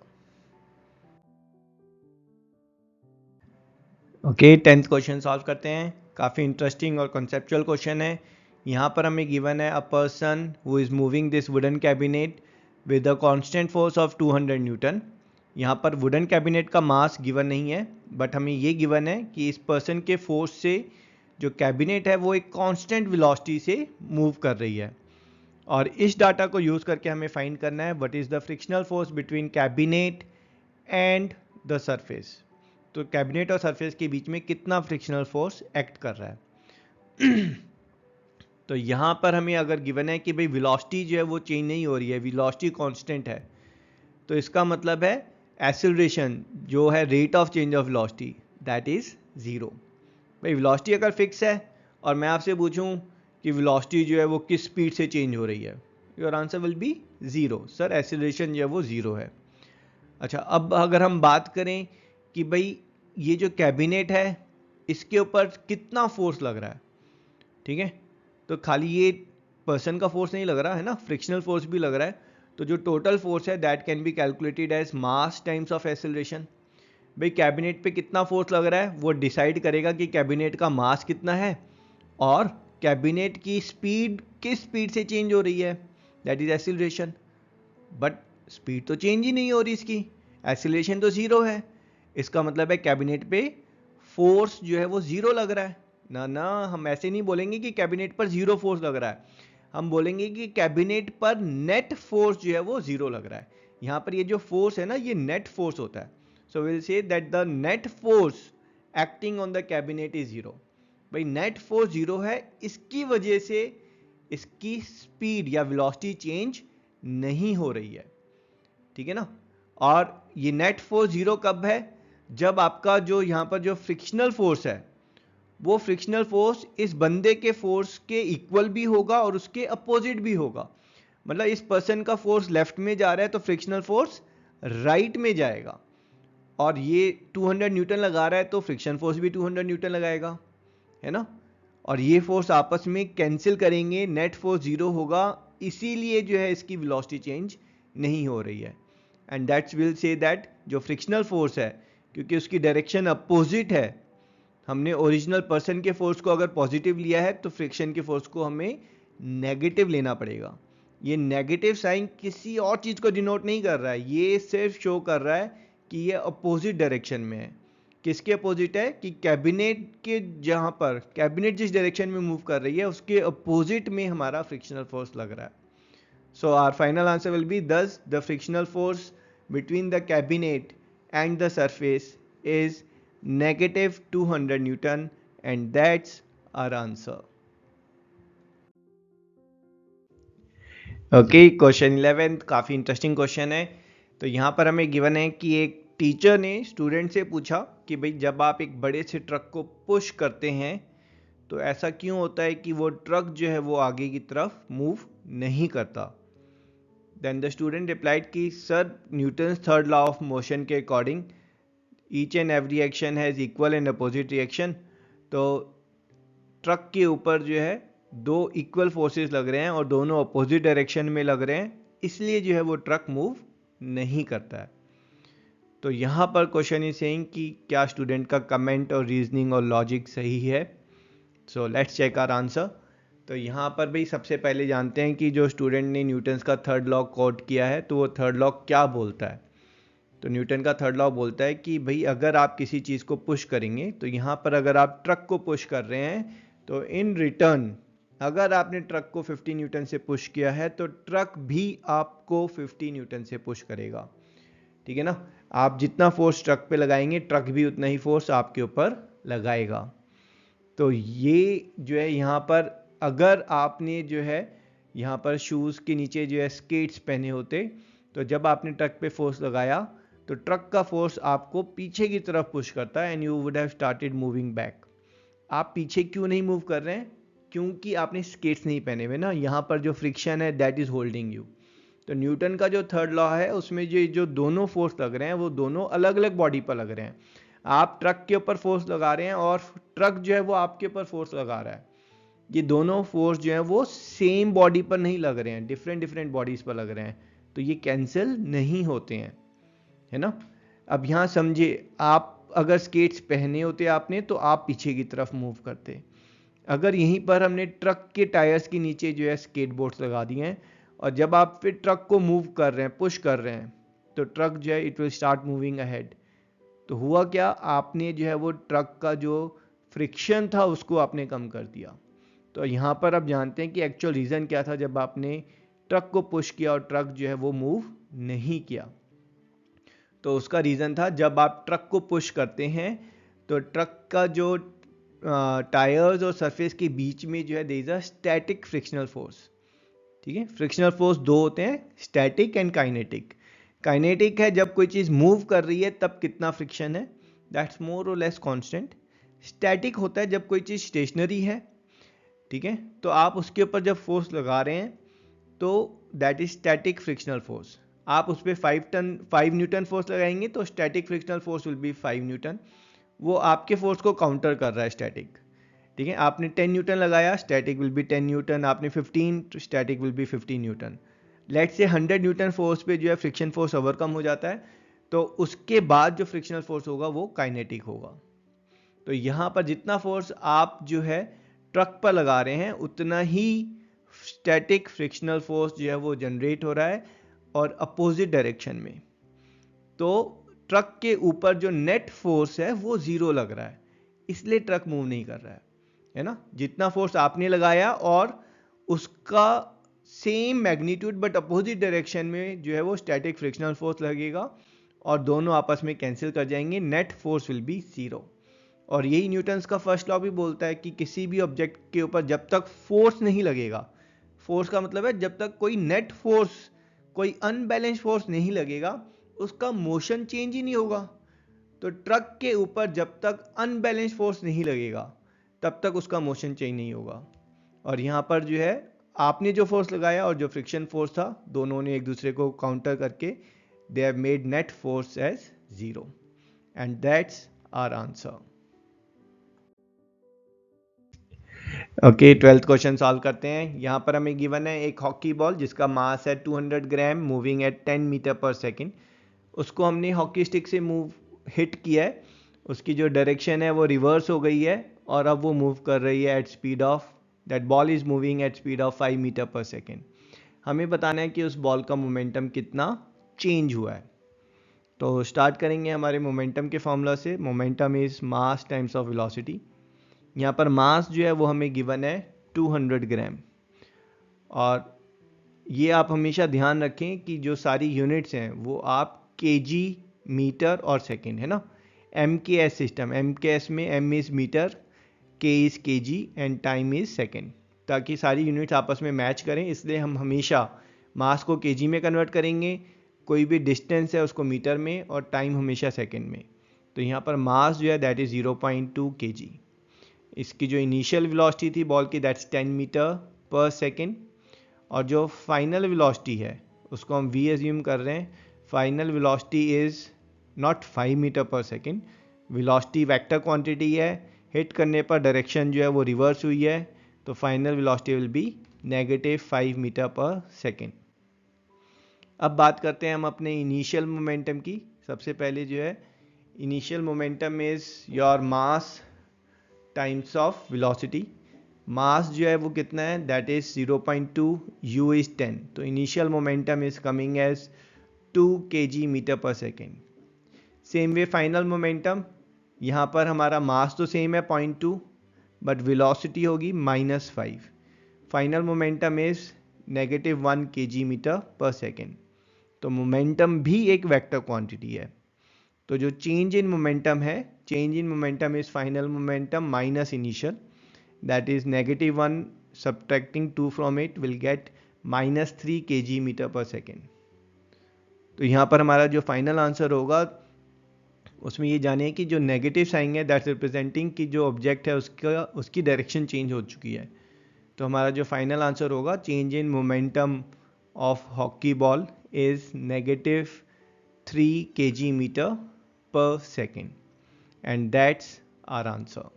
Okay, 10th question solve करते हैं। काफ़ी interesting और conceptual question है। यहाँ पर हमें गिवन है a person who is moving this wooden cabinet with a constant force of 200 Newton. यहाँ पर वुडन कैबिनेट का मास गिवन नहीं है, बट हमें ये गिवन है कि इस पर्सन के फोर्स से जो कैबिनेट है वो एक कांस्टेंट वेलोसिटी से मूव कर रही है। और इस डाटा को यूज़ करके हमें फाइंड करना है what is the frictional force between cabinet and the surface. तो कैबिनेट और सरफेस के बीच में कितना फ्रिक्शनल फोर्स एक्ट कर रहा है। तो यहाँ पर हमें अगर गिवन है कि भाई वेलोसिटी जो है वो चेंज नहीं हो रही है, वेलोसिटी कांस्टेंट है, तो इसका मतलब है एक्सेलरेशन जो है rate of change of velocity that is zero. भाई वेलोसिटी अगर फिक्स है और मैं आपसे पूछूं कि वेलोसिटी जो है वो किस स्पीड से चेंज हो रही है, your answer will B zero. Sir acceleration जो है वो जीरो है। अच्छा, अब अगर हम बात करें कि भाई ये जो कैबिनेट है इसके ऊपर कितना फोर्स लग रहा है, ठीक है, तो खाली ये पर्सन का फोर्स नहीं लग रहा है ना, फ्रिक्शनल फोर्स भी लग रहा है। तो जो टोटल फोर्स है that can be calculated as mass times of acceleration. भाई कैबिनेट पे कितना फोर्स लग रहा है वो डिसाइड करेगा कि कैबिनेट का मास कितना है और कैबिनेट की स्पीड किस स्पीड से चेंज हो रही है, that is acceleration. But speed तो चेंज ही नहीं हो रही इसकी, एक्सेलरेशन तो जीरो है। इसका मतलब है कैबिनेट पे फोर्स जो है वो जीरो लग रहा है ना। ना, हम ऐसे नहीं बोलेंगे कि कैबिनेट पर जीरो फोर्स लग रहा है, हम बोलेंगे कि कैबिनेट पर नेट फोर्स जो है वो जीरो लग रहा है। यहाँ पर ये जो फोर्स है ना, ये नेट फोर्स होता है। So will say that the net force acting on the cabinet is zero. भाई नेट फोर्स जीरो है, इसकी वजह से इसकी स्पीड या वेलोसिटी चेंज नहीं हो रही है, ठीक है ना। और ये नेट फोर्स जीरो कब है? जब आपका जो यहाँ पर जो फ्रिक्शनल फोर्स है, वो फ्रिक्शनल फोर्स इस बंदे के फोर्स के इक्वल भी होगा और उसके अपोजिट भी होगा। मतलब इस पर्सन का फोर्स लेफ्ट में जा रहा है तो फ्रिक्शनल फोर्स राइट में जाएगा, और ये 200 न्यूटन लगा रहा है तो फ्रिक्शन फोर्स भी 200 न्यूटन लगाएगा, है ना। और ये फोर्स आपस में कैंसिल करेंगे, नेट फोर्स जीरो होगा, इसीलिए जो है इसकी वेलोसिटी चेंज नहीं हो रही है। And that's will say that जो फ्रिक्शनल फोर्स है, क्योंकि उसकी डायरेक्शन अपोजिट है, हमने ओरिजिनल पर्सन के फोर्स को अगर पॉजिटिव लिया है तो फ्रिक्शन के फोर्स को हमें नेगेटिव लेना पड़ेगा। ये नेगेटिव साइन किसी और चीज़ को डिनोट नहीं कर रहा है, ये सिर्फ शो कर रहा है कि ये अपोजिट डायरेक्शन में है। किसके अपोजिट है? कि कैबिनेट के, जहाँ पर कैबिनेट जिस डायरेक्शन में मूव कर रही है उसके अपोजिट में हमारा फ्रिक्शनल फोर्स लग रहा है। So our final answer will be thus the frictional force between the cabinet and the surface is negative 200 Newton, and that's our answer. Okay, question 11 काफ़ी इंटरेस्टिंग क्वेश्चन है। तो यहाँ पर हमें गिवन है कि एक टीचर ने स्टूडेंट से पूछा कि भाई जब आप एक बड़े से ट्रक को पुश करते हैं तो ऐसा क्यों होता है कि वो ट्रक जो है वो आगे की तरफ मूव नहीं करता। देन द स्टूडेंट रिप्लाइड कि sir, Newton's third law of motion के according each and every action has equal and opposite reaction. तो ट्रक के ऊपर जो है दो इक्वल फोर्सेस लग रहे हैं और दोनों अपोजिट डायरेक्शन में लग रहे हैं, इसलिए जो है वो ट्रक मूव नहीं करता है। तो यहाँ पर क्वेश्चन इज सेइंग कि क्या स्टूडेंट का कमेंट और रीजनिंग और लॉजिक सही है। So let's check our answer. तो यहाँ पर भाई सबसे पहले जानते हैं कि जो स्टूडेंट ने न्यूटन्स का थर्ड लॉ कोट किया है तो वो थर्ड लॉ क्या बोलता है। तो न्यूटन का थर्ड लॉ बोलता है कि भाई अगर आप किसी चीज़ को पुश करेंगे, तो यहाँ पर अगर आप ट्रक को पुश कर रहे हैं तो इन रिटर्न अगर आपने ट्रक को 50 न्यूटन से पुश किया है तो ट्रक भी आपको 50 न्यूटन से पुश करेगा, ठीक है ना। आप जितना फोर्स ट्रक पे लगाएंगे ट्रक भी उतना ही फोर्स आपके ऊपर लगाएगा। तो ये जो है यहाँ पर अगर आपने जो है यहाँ पर शूज़ के नीचे जो है स्केट्स पहने होते, तो जब आपने ट्रक पे फोर्स लगाया तो ट्रक का फोर्स आपको पीछे की तरफ पुश करता है and you would have started moving back. आप पीछे क्यों नहीं मूव कर रहे हैं? क्योंकि आपने स्केट्स नहीं पहने हुए ना, यहाँ पर जो फ्रिक्शन है दैट इज होल्डिंग यू। तो न्यूटन का जो थर्ड लॉ है उसमें जो दोनों फोर्स लग रहे हैं वो दोनों अलग अलग बॉडी पर लग रहे हैं। आप ट्रक के ऊपर फोर्स लगा रहे हैं और ट्रक जो है वो आपके ऊपर फोर्स लगा रहा है। ये दोनों फोर्स जो है वो सेम बॉडी पर नहीं लग रहे हैं, डिफरेंट डिफरेंट बॉडीज पर लग रहे हैं, तो ये कैंसिल नहीं होते हैं, है ना। अब यहाँ समझे, आप अगर स्केट्स पहने होते आपने तो आप पीछे की तरफ मूव करते। अगर यहीं पर हमने ट्रक के टायर्स के नीचे जो है स्केट बोर्ड्स लगा दिए हैं और जब आप फिर ट्रक को मूव कर रहे हैं, पुश कर रहे हैं, तो ट्रक जो है it will start moving ahead. तो हुआ क्या, आपने जो है वो ट्रक का जो फ्रिक्शन था उसको आपने कम कर दिया। तो यहाँ पर आप जानते हैं कि एक्चुअल रीज़न क्या था जब आपने ट्रक को पुश किया और ट्रक जो है वो मूव नहीं किया। तो उसका रीज़न था जब आप ट्रक को पुश करते हैं तो ट्रक का जो टायर्स और सरफेस के बीच में जो है there is a static frictional force, ठीक है। फ्रिक्शनल फोर्स दो होते हैं, स्टैटिक एंड काइनेटिक। काइनेटिक है जब कोई चीज़ मूव कर रही है तब कितना फ्रिक्शन है, दैट्स मोर और लेस कांस्टेंट। स्टैटिक होता है जब कोई चीज़ स्टेशनरी है, ठीक है, तो आप उसके ऊपर जब फोर्स लगा रहे हैं तो that is static frictional force. आप उस पर 5 न्यूटन फोर्स लगाएंगे तो static frictional force will be 5 Newton, वो आपके फोर्स को काउंटर कर रहा है स्टैटिक, ठीक है। आपने 10 न्यूटन लगाया, स्टैटिक विल बी 10 न्यूटन, आपने 15 तो static will be 15 Newton. Let's say 100 Newton force पे जो है फ्रिक्शन फोर्स ओवरकम हो जाता है, तो उसके बाद जो फ्रिक्शनल फोर्स होगा वो काइनेटिक होगा। तो यहाँ पर जितना फोर्स आप जो है ट्रक पर लगा रहे हैं उतना ही स्टैटिक फ्रिक्शनल फोर्स जो है वो जनरेट हो रहा है और अपोजिट डायरेक्शन में। तो ट्रक के ऊपर जो नेट फोर्स है वो जीरो लग रहा है, इसलिए ट्रक मूव नहीं कर रहा है ना। जितना फोर्स आपने लगाया और उसका same magnitude but opposite direction में जो है वो स्टैटिक फ्रिक्शनल फोर्स लगेगा और दोनों आपस में कैंसिल कर जाएंगे, net force will be zero. और यही न्यूटन्स का फर्स्ट लॉ भी बोलता है कि किसी भी ऑब्जेक्ट के ऊपर जब तक फोर्स नहीं लगेगा, फोर्स का मतलब है जब तक कोई नेट फोर्स, कोई अनबैलेंस फोर्स नहीं लगेगा, उसका मोशन चेंज ही नहीं होगा। तो ट्रक के ऊपर जब तक अनबैलेंस फोर्स नहीं लगेगा तब तक उसका मोशन चेंज नहीं होगा। और यहाँ पर जो है आपने जो फोर्स लगाया और जो फ्रिक्शन फोर्स था, दोनों ने एक दूसरे को काउंटर करके they have made net force as zero and that's our answer. Okay, 12th question solve करते हैं। यहाँ पर हमें गिवन है एक हॉकी बॉल जिसका मास है 200 ग्राम, moving at 10 metre per second. उसको हमने हॉकी स्टिक से मूव हिट किया है, उसकी जो डायरेक्शन है वो रिवर्स हो गई है और अब वो मूव कर रही है at speed of, that ball is moving at speed of 5 metre per second. हमें बताना है कि उस बॉल का मोमेंटम कितना चेंज हुआ है। तो स्टार्ट करेंगे हमारे मोमेंटम के फॉर्मूला से। Momentum is mass times of velocity. यहाँ पर मास जो है वो हमें गिवन है 200 ग्राम। और ये आप हमेशा ध्यान रखें कि जो सारी यूनिट्स हैं वो आप केजी, मीटर और सेकंड है ना, MKS सिस्टम। MKS में M is metre, K is kg and time is second, ताकि सारी यूनिट्स आपस में मैच करें। इसलिए हम हमेशा मास को केजी में कन्वर्ट करेंगे, कोई भी डिस्टेंस है उसको मीटर में, और टाइम हमेशा सेकंड में। तो यहाँ पर मास जो है दैट इज़ 0.2 kg। इसकी जो इनिशियल वेलोसिटी थी बॉल की दैट्स 10 मीटर पर सेकेंड, और जो फाइनल वेलोसिटी है उसको हम v एज्यूम कर रहे हैं। Final velocity is not 5 metre per second, velocity vector quantity है, हिट करने पर डायरेक्शन जो है वो रिवर्स हुई है, तो final velocity will be -5 metre per second. अब बात करते हैं हम अपने इनिशियल मोमेंटम की। सबसे पहले जो है initial momentum is your mass times of velocity. Mass जो है वो कितना है, दैट इज 0.2, u इज 10, तो initial momentum is coming as 2 kg metre per second. Same way final momentum, यहाँ पर हमारा मास तो सेम है 0.2 बट वेलोसिटी होगी -5। Final momentum is -1 kg metre per second. तो मोमेंटम भी एक वेक्टर क्वांटिटी है। तो जो चेंज इन मोमेंटम है, change in momentum is final momentum minus initial, that is -1 subtracting 2 from it will get -3 kg metre per second. तो यहाँ पर हमारा जो फाइनल आंसर होगा उसमें ये जाने कि जो नेगेटिव साइन है दैट्स रिप्रेजेंटिंग कि जो ऑब्जेक्ट है उसकी डायरेक्शन चेंज हो चुकी है। तो हमारा जो फाइनल आंसर होगा, change in momentum of hockey ball is -3 kg metre per second and that's our answer.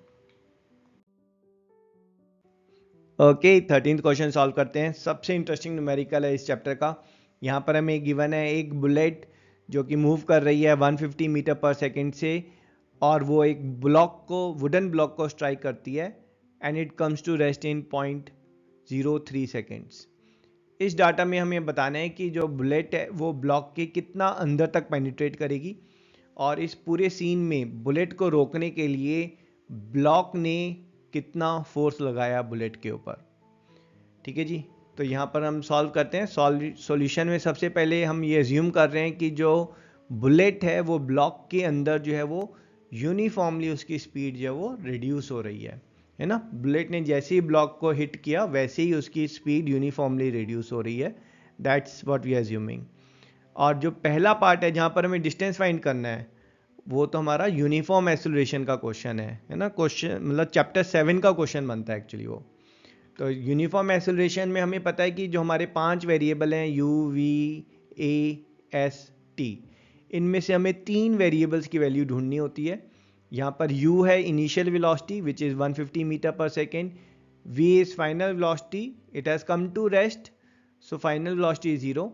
Okay, 13th question solve करते हैं। सबसे इंटरेस्टिंग न्यूमेरिकल है इस चैप्टर का। यहाँ पर हमें गिवन है एक बुलेट जो कि मूव कर रही है 150 मीटर पर सेकेंड से, और वो एक ब्लॉक को, वुडन ब्लॉक को स्ट्राइक करती है and it comes to rest in 0.03 seconds. इस डाटा में हमें बताना है कि जो बुलेट है वो ब्लॉक के कितना अंदर तक पेनिट्रेट करेगी, और इस पूरे सीन में बुलेट को रोकने के लिए ब्लॉक ने कितना फोर्स लगाया बुलेट के ऊपर। ठीक है जी, तो यहाँ पर हम सॉल्व करते हैं। सॉल्यूशन में सबसे पहले हम ये एज्यूम कर रहे हैं कि जो बुलेट है वो ब्लॉक के अंदर जो है वो यूनिफॉर्मली उसकी स्पीड जो है वो रिड्यूस हो रही है ना। बुलेट ने जैसे ही ब्लॉक को हिट किया वैसे ही उसकी स्पीड यूनिफॉर्मली रिड्यूस हो रही है, that's what we are assuming. और जो पहला पार्ट है जहाँ पर हमें डिस्टेंस फाइंड करना है, वो तो हमारा यूनिफॉर्म एक्सेलरेशन का क्वेश्चन है ना। क्वेश्चन मतलब चैप्टर 7 का क्वेश्चन बनता है एक्चुअली वो। तो यूनिफॉर्म एक्सेलरेशन में हमें पता है कि जो हमारे 5 वेरिएबल हैं u, v, a, s, t, इनमें से हमें 3 वेरिएबल्स की वैल्यू ढूंढनी होती है। यहाँ पर u है initial velocity which is 150 metre per second, v is final velocity, it has come to rest, so final velocity is 0।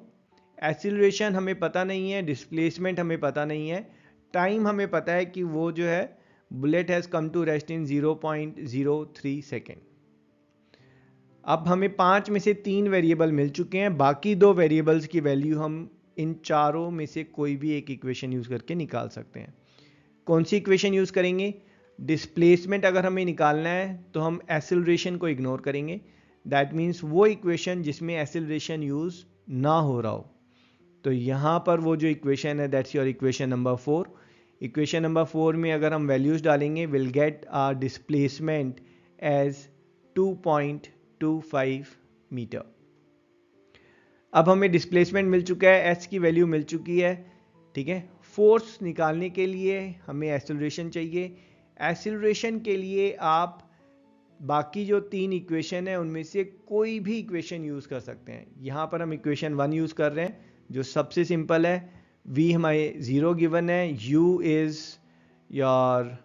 Acceleration हमें पता नहीं है, डिस्प्लेसमेंट हमें पता नहीं है, टाइम हमें पता है कि वो जो है bullet has come to rest in 0.03 second. अब हमें 5 में से 3 वेरिएबल मिल चुके हैं, बाकी 2 वेरिएबल्स की वैल्यू हम इन चारों में से कोई भी एक इक्वेशन यूज़ करके निकाल सकते हैं। कौन सी इक्वेशन यूज़ करेंगे? डिस्प्लेसमेंट अगर हमें निकालना है तो हम एक्सेलरेशन को इग्नोर करेंगे। दैट मीन्स वो इक्वेशन जिसमें एक्सेलरेशन यूज ना हो रहा हो। तो यहाँ पर वो जो इक्वेशन है that's your equation number 4। Equation number 4 में अगर हम वैल्यूज डालेंगे will get our displacement as 2.25 metre. अब हमें डिस्प्लेसमेंट मिल चुका है, एस की वैल्यू मिल चुकी है, ठीक है। फोर्स निकालने के लिए हमें एक्सेलरेशन चाहिए। एक्सेलरेशन के लिए आप बाकी जो 3 इक्वेशन है उनमें से कोई भी इक्वेशन यूज कर सकते हैं। यहां पर हम इक्वेशन 1 यूज कर रहे हैं जो सबसे सिंपल है। v हमारे 0 गिवन है, u is your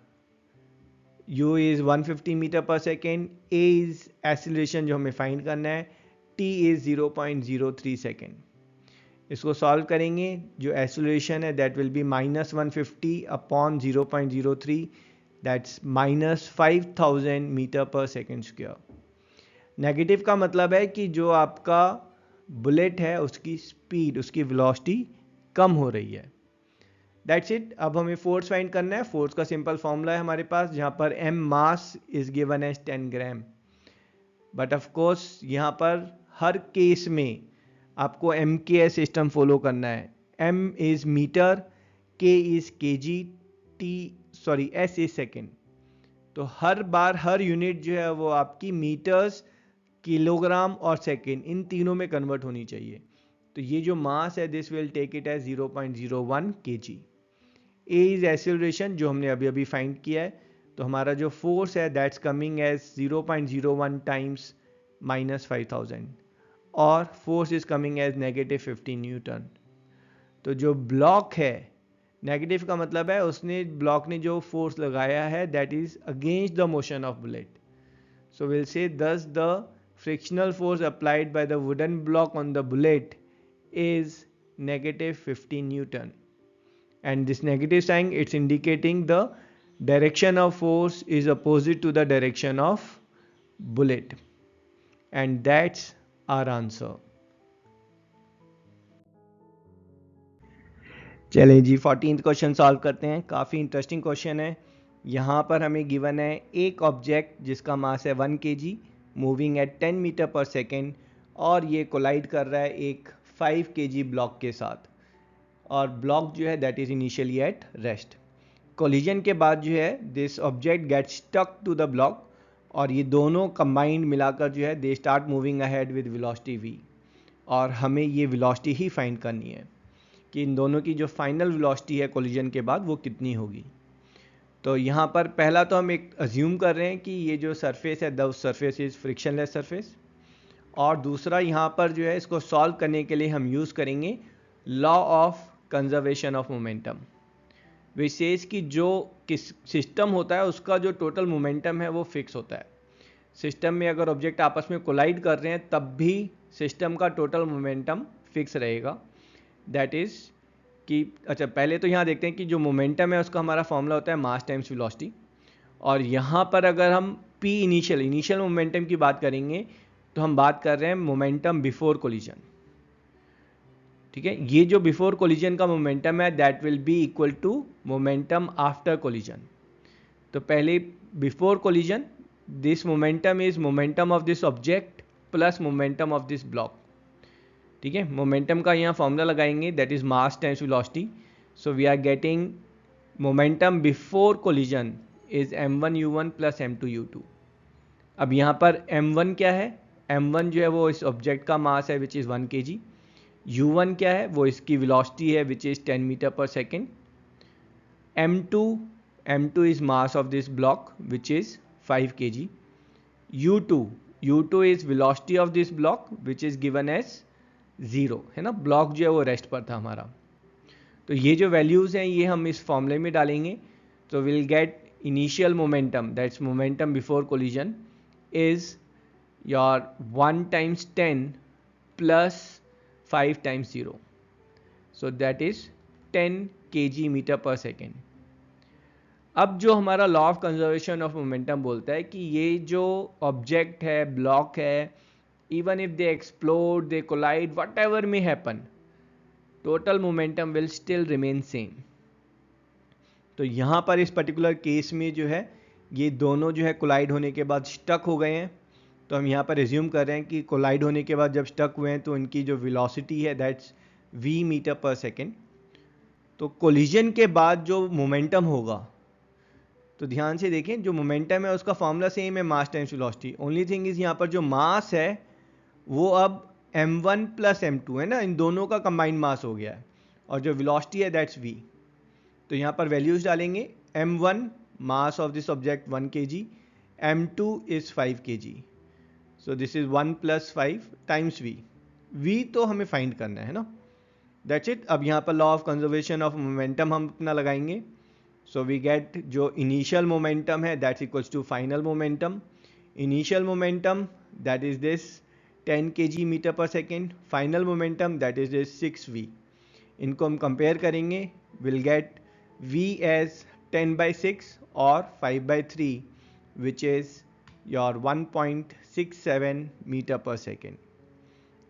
u is 150 metre per second, a is acceleration जो हमें फाइंड करना है, t इज 0.03 सेकेंड। इसको सॉल्व करेंगे, जो एक्सेलरेशन है that will be -150 upon 0.03, that's -5000 metre per second square. Negative का मतलब है कि जो आपका बुलेट है उसकी स्पीड, उसकी वेलोसिटी कम हो रही है। That's it. अब हमें फोर्स फाइंड करना है। फोर्स का सिंपल फॉर्मूला है हमारे पास, जहां पर m mass is given as 10 gram. But of course यहाँ पर हर केस में आपको MKS सिस्टम फॉलो करना है। m is metre, k is kg, s is second. तो हर बार हर यूनिट जो है वो आपकी मीटर्स, किलोग्राम और सेकेंड इन तीनों में कन्वर्ट होनी चाहिए। तो ये जो मास है this will take it as 0.01 kg। a is acceleration जो हमने अभी अभी फाइंड किया है। तो हमारा जो फोर्स है दैट्स कमिंग एज 0.01 टाइम्स -5000 और force is coming as -15 newton. तो जो ब्लॉक है, नेगेटिव का मतलब है उसने ब्लॉक ने जो फोर्स लगाया है that is against the motion of bullet. So will say thus the frictional force applied by the wooden block on the bullet is -15 Newton. And this negative sign, it's indicating the direction of force is opposite to the direction of bullet. And that's our answer. चलिए जी 14th question solve करते हैं। काफ़ी interesting question है। यहाँ पर हमें given है एक ऑब्जेक्ट जिसका मास है 1 kg, moving at 10 metre per second, और ये कोलाइड कर रहा है एक 5 kg ब्लॉक के साथ, और ब्लॉक जो है that is initially at rest. Collision के बाद जो है this object get stuck to the block, और ये दोनों कंबाइंड मिलाकर जो है they start moving ahead with velocity v। और हमें ये वेलोसिटी ही फाइंड करनी है कि इन दोनों की जो फाइनल वेलोसिटी है कोलिजन के बाद वो कितनी होगी। तो यहाँ पर पहला तो हम एक अज्यूम कर रहे हैं कि ये जो सरफेस है the surface is frictionless surface, और दूसरा यहाँ पर जो है इसको सॉल्व करने के लिए हम यूज़ करेंगे law of conservation of momentum, विशेष कि जो किस सिस्टम होता है उसका जो टोटल मोमेंटम है वो फिक्स होता है। सिस्टम में अगर ऑब्जेक्ट आपस में कोलाइड कर रहे हैं तब भी सिस्टम का टोटल मोमेंटम फिक्स रहेगा। दैट इज कि अच्छा पहले तो यहाँ देखते हैं कि जो मोमेंटम है उसका हमारा फॉर्मूला होता है मास टाइम्स वेलोसिटी, और यहाँ पर अगर हम p इनिशियल मोमेंटम की बात करेंगे तो हम बात कर रहे हैं मोमेंटम बिफोर कोलिजन, ठीक है। ये जो बिफोर कोलिजन का मोमेंटम है that will be equal to momentum after collision. तो पहले before collision this momentum is momentum of this object plus momentum of this block, ठीक है। मोमेंटम का यहाँ फॉर्मूला लगाएंगे that is mass times velocity. So we are getting momentum before collision is m1u1 plus m2u2। अब यहाँ पर m1 क्या है, m1 जो है वो इस ऑब्जेक्ट का मास है विच इज़ 1 kg। u1 क्या है, वो इसकी वेलोसिटी है which is 10 metre per second. m2 is mass of this block which is 5 kg। u2 is velocity of this block which is given as 0, है ना। ब्लॉक जो है वो रेस्ट पर था हमारा। तो ये जो वैल्यूज़ हैं ये हम इस फॉर्मूले में डालेंगे। तो will get initial momentum that's momentum before collision is your 1 times 10 plus 5 times 0, so that is 10 kg metre per second. अब जो हमारा law of conservation of momentum बोलता है कि ये जो ऑब्जेक्ट है, ब्लॉक है, even if they explode, they collide, whatever may happen, total momentum will still remain same। तो यहाँ पर इस पर्टिकुलर केस में जो है ये दोनों जो है कोलाइड होने के बाद स्टक हो गए हैं, तो हम यहाँ पर रिज्यूम कर रहे हैं कि कोलाइड होने के बाद जब स्टक हुए हैं तो इनकी जो वेलोसिटी है that's v metre per second. तो कोलिजन के बाद जो मोमेंटम होगा, तो ध्यान से देखें, जो मोमेंटम है उसका फॉर्मूला सेम है, मास times velocity. Only thing is यहाँ पर जो मास है वो अब m1 प्लस m2 है ना, इन दोनों का कंबाइंड मास हो गया है, और जो वेलोसिटी है दैट्स v। तो यहाँ पर वैल्यूज डालेंगे, m1 mass of this object 1 kg, m2 is 5 kg, so this is 1 plus 5 times v। v तो हमें फाइंड करना है ना, दैट्स इट। अब यहाँ पर law of conservation of momentum हम अपना लगाएंगे। सो वी गेट जो इनिशियल मोमेंटम है that's equals to final momentum. Initial momentum that is this 10 kg metre per second, final momentum that is this 6v। इनको हम कंपेयर करेंगे, will get v as 10/6 और 5/3 which is your 1.67 metre per second.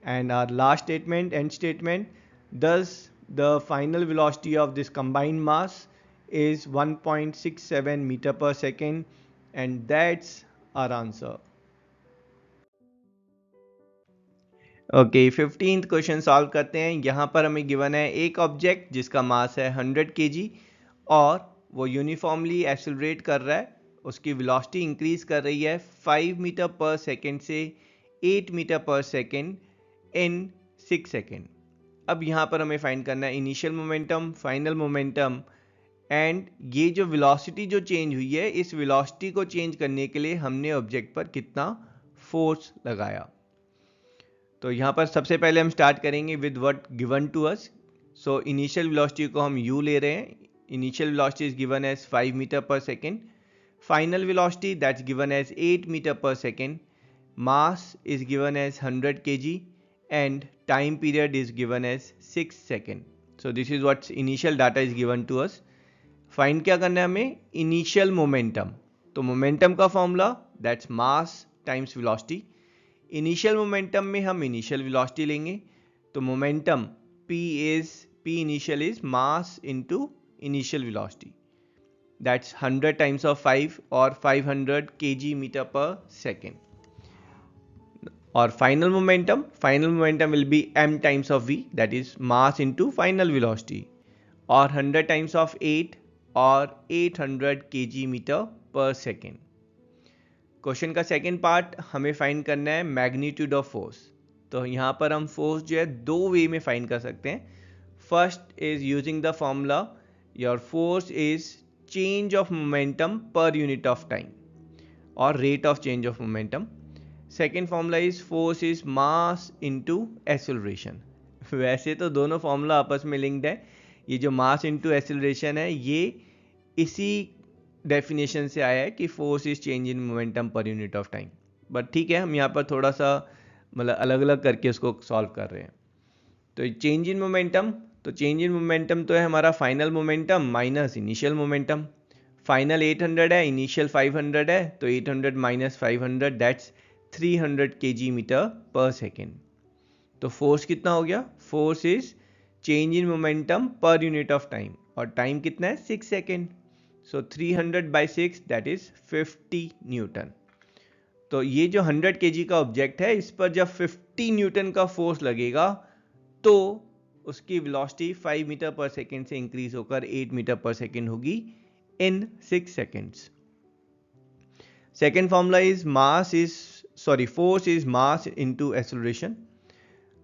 And our last statement, end statement, thus the final velocity of this combined mass is 1.67 meter per second, and that's our answer. Okay, 15th question solve करते हैं। यहाँ पर हमें given है एक object जिसका मास है 100 kg और वो यूनिफॉर्मली एक्सेलरेट कर रहा है, उसकी वेलोसिटी इंक्रीज कर रही है 5 मीटर पर सेकेंड से 8 meter per second in 6 second. अब यहाँ पर हमें फाइंड करना है initial momentum, final momentum, and ये जो वेलोसिटी जो चेंज हुई है, इस वेलोसिटी को चेंज करने के लिए हमने ऑब्जेक्ट पर कितना फोर्स लगाया। तो यहाँ पर सबसे पहले हम स्टार्ट करेंगे with what given to us. So initial velocity को हम u ले रहे हैं। Initial velocity is given as 5 metre per second, final velocity that's given as 8 meter per second, mass is given as 100 kg and time period is given as 6 second. So this is what initial data is given to us. Find क्या करना है हमें, initial momentum. तो momentum का formula that's mass times velocity. Initial momentum में हम initial velocity लेंगे, तो momentum p initial is mass into initial velocity, that's 100 times of 5 और 500 kg मीटर पर सेकेंड। और final momentum will be m times of v, that is mass into final velocity, और 100 times of 8 और 800 kg metre per second. Question का second part हमें find करना है magnitude of force. तो यहाँ पर हम फोर्स जो है दो वे में फाइंड कर सकते हैं। First is using the formula your force is change of momentum per unit of time और rate of change of momentum. Second formula is force is mass into acceleration. वैसे तो दोनों फॉर्मूला आपस में लिंक्ड है, ये जो मास इनटू एक्सेलरेशन है ये इसी डेफिनेशन से आया है कि force is change in momentum per unit of time, but ठीक है हम यहाँ पर थोड़ा सा मतलब अलग अलग करके उसको सॉल्व कर रहे हैं। तो चेंज इन मोमेंटम, तो चेंज इन मोमेंटम तो है हमारा final momentum minus initial momentum. Final 800 है, इनिशियल 500 है, तो 800 minus 500 that's 300 kg metre per second. तो फोर्स कितना हो गया, force is change in momentum per unit of time, और टाइम कितना है 6 second, so 300/6 that is 50 Newton. तो ये जो 100 kg का ऑब्जेक्ट है इस पर जब 50 न्यूटन का फोर्स लगेगा तो उसकी वेलोसिटी 5 मीटर पर सेकेंड से इंक्रीज होकर 8 मीटर पर सेकेंड होगी इन 6 seconds. Second formula is force is mass into acceleration.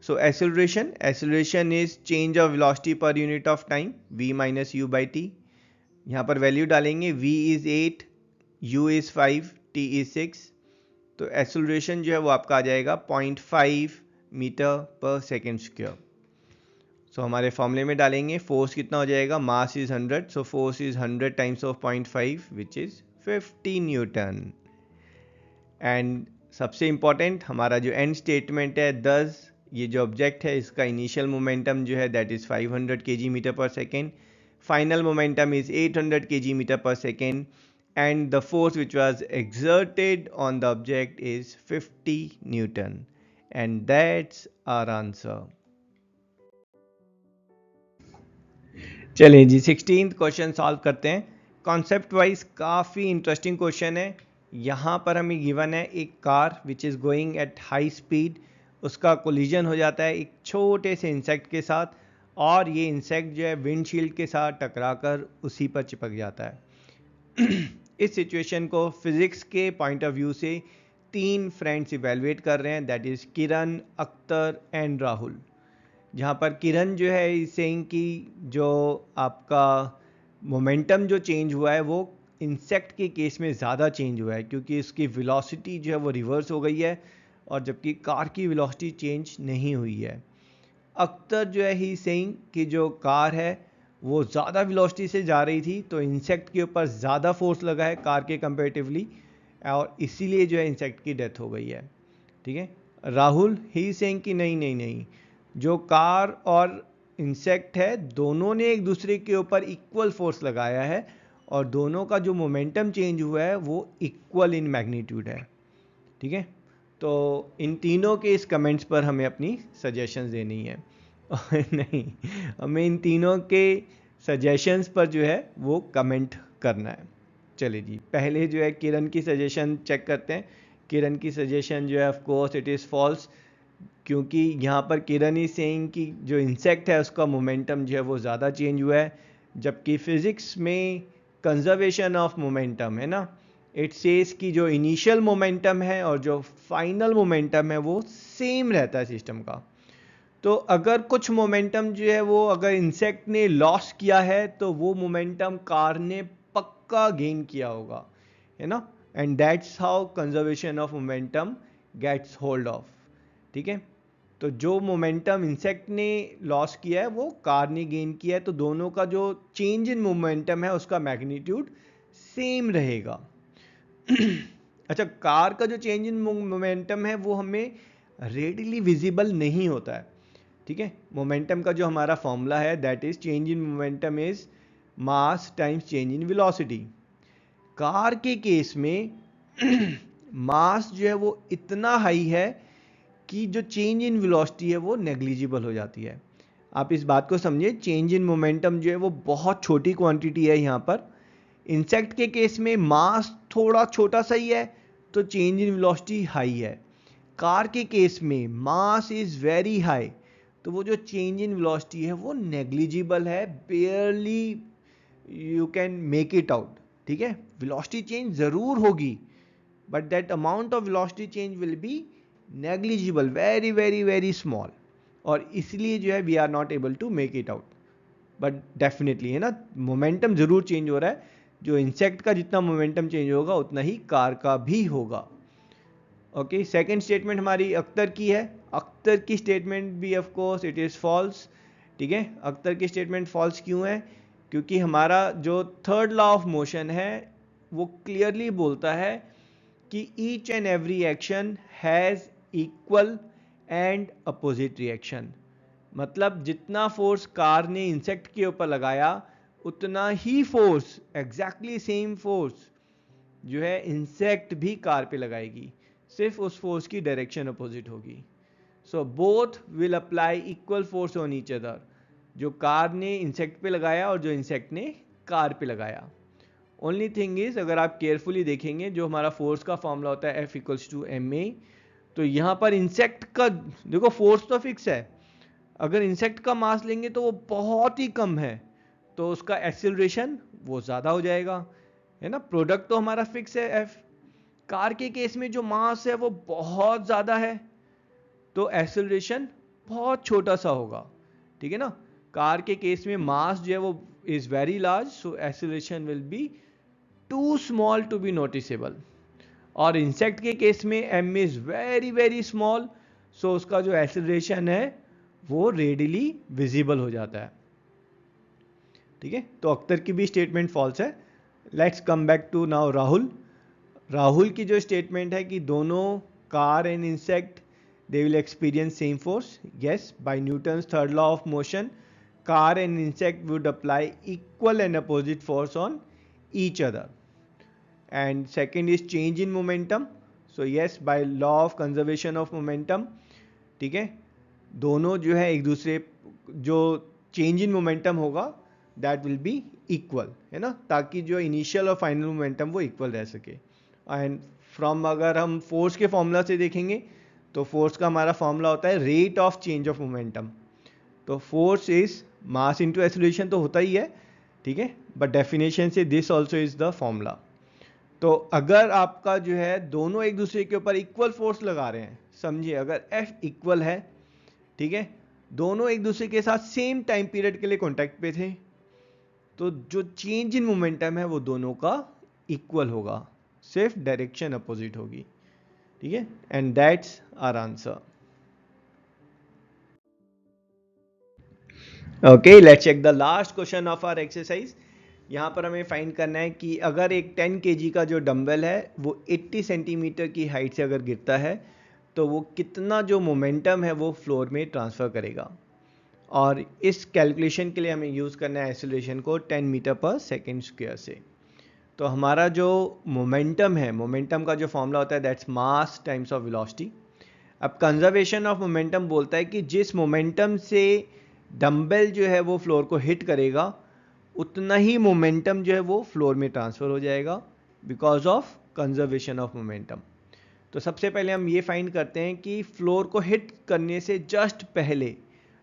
So acceleration is change of velocity per unit of time, v minus u by t. यहाँ पर value डालेंगे, v is 8, u is 5, t is 6। तो acceleration जो है वो आपका आ जाएगा 0.5 metre per second square. सो हमारे फॉर्मूले में डालेंगे, फोर्स कितना हो जाएगा, mass is 100, so force is 100 times of 0.5 which is 50 Newton. And सबसे इंपॉर्टेंट हमारा जो एंड स्टेटमेंट है, दस ये जो ऑब्जेक्ट है इसका इनिशियल मोमेंटम जो है that is 500 kg metre per second, final momentum is 800 kg metre per second, and the force which was exerted on the object is 50 Newton, and that's our answer. चलिए जी 16th question solve करते हैं। Concept wise काफ़ी interesting question है। यहाँ पर हमें given है एक car which is going at high speed, उसका कोलिजन हो जाता है एक छोटे से इंसेक्ट के साथ, और ये इंसेक्ट जो है विंडशील्ड के साथ टकराकर उसी पर चिपक जाता है। इस सिचुएशन को फिजिक्स के पॉइंट ऑफ व्यू से 3 फ्रेंड्स इवेलुएट कर रहे हैं, that is Kiran, Akhtar and Rahul. जहाँ पर किरण जो है इज सेइंग कि जो आपका मोमेंटम जो चेंज हुआ है वो इंसेक्ट के केस में ज़्यादा चेंज हुआ है, क्योंकि इसकी वेलोसिटी जो है वो रिवर्स हो गई है, और जबकि कार की वेलोसिटी चेंज नहीं हुई है। अख्तर जो है ही सेइंग कि जो कार है वो ज़्यादा वेलोसिटी से जा रही थी, तो इंसेक्ट के ऊपर ज़्यादा फोर्स लगा है कार के कंपेरेटिवली, और इसीलिए जो है इंसेक्ट की डेथ हो गई है। ठीक है। राहुल ही सेइंग कि नहीं नहीं नहीं, जो कार और इंसेक्ट है दोनों ने एक दूसरे के ऊपर इक्वल फोर्स लगाया है, और दोनों का जो मोमेंटम चेंज हुआ है वो इक्वल इन मैग्नीट्यूड है। ठीक है। तो इन तीनों के इस कमेंट्स पर हमें अपनी सजेशंस देनी है। नहीं, हमें इन तीनों के सजेशंस पर जो है वो कमेंट करना है। चलिए जी, पहले जो है किरण की सजेशन चेक करते हैं। किरण की सजेशन जो है of course it is false, क्योंकि यहाँ पर किरण ही सेइंग कि जो इंसेक्ट है उसका मोमेंटम जो है वो ज़्यादा चेंज हुआ है, जबकि फिज़िक्स में कंजर्वेशन ऑफ मोमेंटम है ना, इट सेज कि जो इनिशियल मोमेंटम है और जो फाइनल मोमेंटम है वो सेम रहता है सिस्टम का। तो अगर कुछ मोमेंटम जो है वो अगर इंसेक्ट ने लॉस किया है तो वो मोमेंटम कार ने पक्का गेन किया होगा, है ना। And that's how conservation of momentum gets hold of. ठीक है। तो जो मोमेंटम इंसेक्ट ने लॉस किया है वो कार ने गेन किया है, तो दोनों का जो चेंज इन मोमेंटम है उसका मैग्नीट्यूड सेम रहेगा। अच्छा, कार का जो चेंज इन मोमेंटम है वो हमें रेडिली विजिबल नहीं होता है। ठीक है। मोमेंटम का जो हमारा फॉर्मूला है that is change in momentum is mass times change in velocity. Car के केस में मास जो है वो इतना हाई है कि जो चेंज इन वेलोसिटी है वो नेग्लिजिबल हो जाती है। आप इस बात को समझिए, चेंज इन मोमेंटम जो है वो बहुत छोटी क्वांटिटी है यहाँ पर। इंसेक्ट के केस में मास थोड़ा छोटा सा ही है तो चेंज इन वेलोसिटी हाई है। कार के केस में मास इज वेरी हाई, तो वो जो चेंज इन वेलोसिटी है वो नेग्लिजिबल है, barely you can make it out. ठीक है। वेलोसिटी चेंज जरूर होगी, but that amount of velocity change will be negligible, very very very small, और इसलिए जो है we are not able to make it out. But definitely है ना, मोमेंटम जरूर चेंज हो रहा है, जो इंसेक्ट का जितना मोमेंटम चेंज होगा उतना ही कार का भी होगा। ओके, सेकंड स्टेटमेंट हमारी अख्तर की है। अख्तर की स्टेटमेंट भी of course it is false. ठीक है। अख्तर की स्टेटमेंट फॉल्स क्यों है? क्योंकि हमारा जो थर्ड लॉ ऑफ मोशन है वो क्लियरली बोलता है कि each and every action has equal and opposite reaction. मतलब जितना फोर्स कार ने इंसेक्ट के ऊपर लगाया उतना ही फोर्स, एग्जैक्टली सेम फोर्स जो है इंसेक्ट भी कार पे लगाएगी, सिर्फ उस फोर्स की डायरेक्शन अपोजिट होगी। So both will apply equal force on each other, जो कार ने इंसेक्ट पे लगाया और जो इंसेक्ट ने कार पे लगाया। ओनली थिंग इज, अगर आप केयरफुली देखेंगे जो हमारा फोर्स का फॉर्मूला होता है F=ma, तो यहाँ पर इंसेक्ट का देखो फोर्स तो फिक्स है, अगर इंसेक्ट का मास लेंगे तो वो बहुत ही कम है, तो उसका एक्सेलरेशन वो ज़्यादा हो जाएगा, है ना। प्रोडक्ट तो हमारा फिक्स है F। कार के केस में जो मास है वो बहुत ज़्यादा है, तो एक्सेलरेशन बहुत छोटा सा होगा। ठीक है ना। कार के केस में मास जो है वो is very large, so acceleration will be too small to be noticeable. और इंसेक्ट के केस में m is very very small, so उसका जो एक्सेलरेशन है वो रेडिली विजिबल हो जाता है। ठीक है। तो अख्तर की भी स्टेटमेंट फॉल्स है। Let's come back to now Rahul. Rahul की जो स्टेटमेंट है कि दोनों car and insect they will experience same force, yes, by Newton's third law of motion car and insect would apply equal and opposite force on each other. And second is change in momentum, so yes, by law of conservation of momentum. ठीक है। दोनों जो है एक दूसरे, जो change in momentum होगा that will be equal, है ना, ताकि जो इनिशियल और फाइनल मोमेंटम वो इक्वल रह सके। एंड फ्रॉम अगर हम फोर्स के फॉर्मूला से देखेंगे तो फोर्स का हमारा फॉर्मूला होता है rate of change of momentum. तो force is mass into acceleration तो होता ही है, ठीक है, बट डेफिनेशन से this also is the formula. तो अगर आपका जो है दोनों एक दूसरे के ऊपर इक्वल फोर्स लगा रहे हैं, समझिए अगर F इक्वल है, ठीक है, दोनों एक दूसरे के साथ सेम टाइम पीरियड के लिए कॉन्टैक्ट पे थे, तो जो चेंज इन मोमेंटम है वो दोनों का इक्वल होगा, सिर्फ डायरेक्शन अपोजिट होगी, ठीक है, and that's our answer. Okay, let's check the last question of our exercise. यहाँ पर हमें फाइंड करना है कि अगर एक 10 kg का जो डंबल है वो 80 सेंटीमीटर की हाइट से अगर गिरता है तो वो कितना जो मोमेंटम है वो फ्लोर में ट्रांसफ़र करेगा। और इस कैलकुलेशन के लिए हमें यूज़ करना है एक्सेलरेशन को 10 मीटर पर सेकेंड स्क्वायर से। तो हमारा जो मोमेंटम है, मोमेंटम का जो फॉर्मूला होता है that's mass times of velocity. अब कंजर्वेशन ऑफ मोमेंटम बोलता है कि जिस मोमेंटम से डंबल जो है वो फ्लोर को हिट करेगा उतना ही मोमेंटम जो है वो फ्लोर में ट्रांसफ़र हो जाएगा because of conservation of momentum. तो सबसे पहले हम ये फाइंड करते हैं कि फ्लोर को हिट करने से जस्ट पहले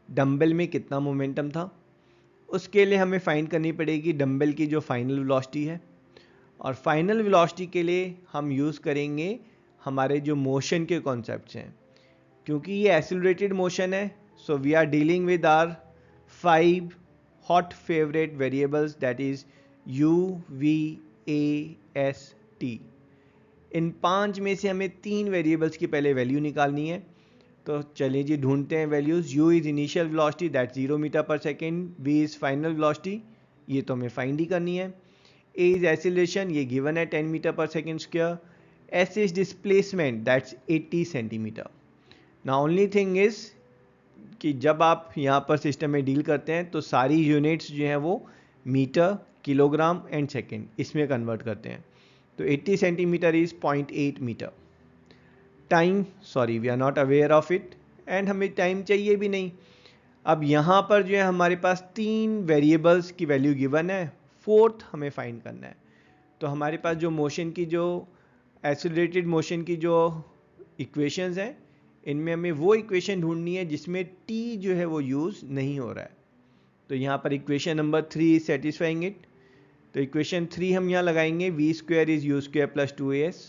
डंबल में कितना मोमेंटम था। उसके लिए हमें फाइंड करनी पड़ेगी डंबल की जो फाइनल वेलोसिटी है, और फाइनल वेलोसिटी के लिए हम यूज़ करेंगे हमारे जो मोशन के कॉन्सेप्ट्स हैं। क्योंकि ये एक्सीलरेटेड मोशन है, so we are dealing with our 5 hot favourite variables that is U, V, A, S, T। इन 5 में से हमें 3 वेरिएबल्स की पहले वैल्यू निकालनी है। तो चलिए जी ढूंढते हैं values. U is initial velocity that 0 metre per second, V is final velocity, ये तो हमें फाइंड ही करनी है, A इज एक्सीलरेशन, ये गिवन है 10 metre per second square, S is displacement that's 80 centimeter. ना ओनली थिंग इज कि जब आप यहाँ पर सिस्टम में डील करते हैं तो सारी यूनिट्स जो हैं वो मीटर, किलोग्राम एंड सेकेंड इसमें कन्वर्ट करते हैं। तो 80 centimetre is 0.8 metre. Time, sorry we are not aware of it, and हमें टाइम चाहिए भी नहीं। अब यहाँ पर जो है हमारे पास 3 वेरिएबल्स की वैल्यू गिवन है, फोर्थ हमें फाइंड करना है। तो हमारे पास जो मोशन की जो एक्सीलरेटेड मोशन की जो इक्वेशंस हैं इनमें हमें वो इक्वेशन ढूंढनी है जिसमें t जो है वो यूज़ नहीं हो रहा है। तो यहाँ पर इक्वेशन नंबर 3 सेटिस्फाइंग इट। तो इक्वेशन 3 हम यहाँ लगाएंगे, v square is u square plus 2as।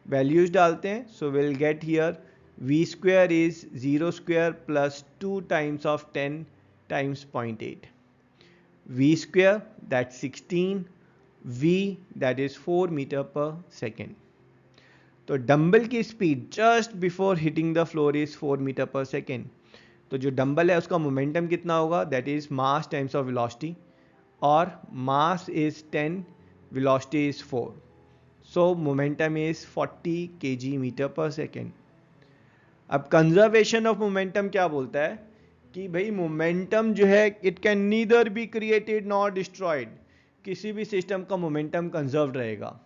Values डालते हैं, so will get here v square is 0 square plus 2 times of 10 times 0.8, v square that 16, v that is 4 metre per second. तो dumbbell की speed just before hitting the floor is 4 metre per second. तो जो dumbbell है उसका momentum कितना होगा, that is mass times of velocity, और mass is 10, velocity is 4, so momentum is 40 kg metre per second. अब कंजर्वेशन ऑफ मोमेंटम क्या बोलता है कि भाई मोमेंटम जो है it can neither be created nor destroyed. किसी भी सिस्टम का मोमेंटम कंजर्व रहेगा।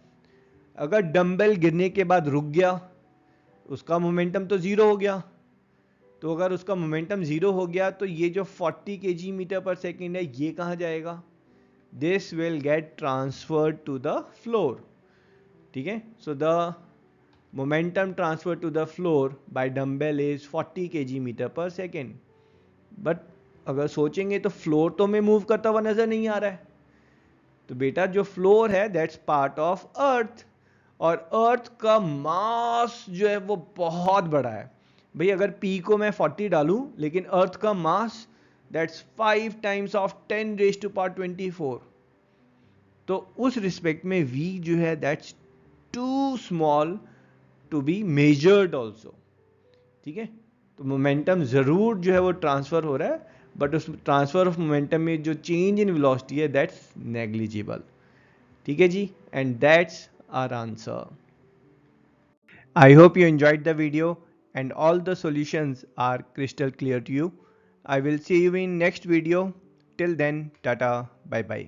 अगर डंबल गिरने के बाद रुक गया उसका मोमेंटम तो ज़ीरो हो गया। तो अगर उसका मोमेंटम ज़ीरो हो गया तो ये जो 40 kg मीटर पर सेकेंड है ये कहाँ जाएगा, this will get transferred to the floor, ठीक है। So the momentum transfer to the floor by dumbbell is 40 kg metre per second. But अगर सोचेंगे तो फ्लोर तो में मूव करता हुआ नजर नहीं आ रहा है। तो बेटा जो फ्लोर है दैट्स पार्ट ऑफ अर्थ, और अर्थ का मास जो है वो बहुत बड़ा है। भाई अगर P को मैं 40 डालूं लेकिन अर्थ का mass that's 5 times of 10 raise to power 24। तो उस रिस्पेक्ट में V जो है that's too small to be measured also, ठीक है। तो मोमेंटम जरूर जो है वो ट्रांसफर हो रहा है, बट उस ट्रांसफर ऑफ मोमेंटम में जो चेंज इन वेलोसिटी है दैट्स नेग्लिजिबल, ठीक है जी, and that's our answer. I hope you enjoyed the video and all the solutions are crystal clear to you. I will see you in next video. Till then, tata, bye bye.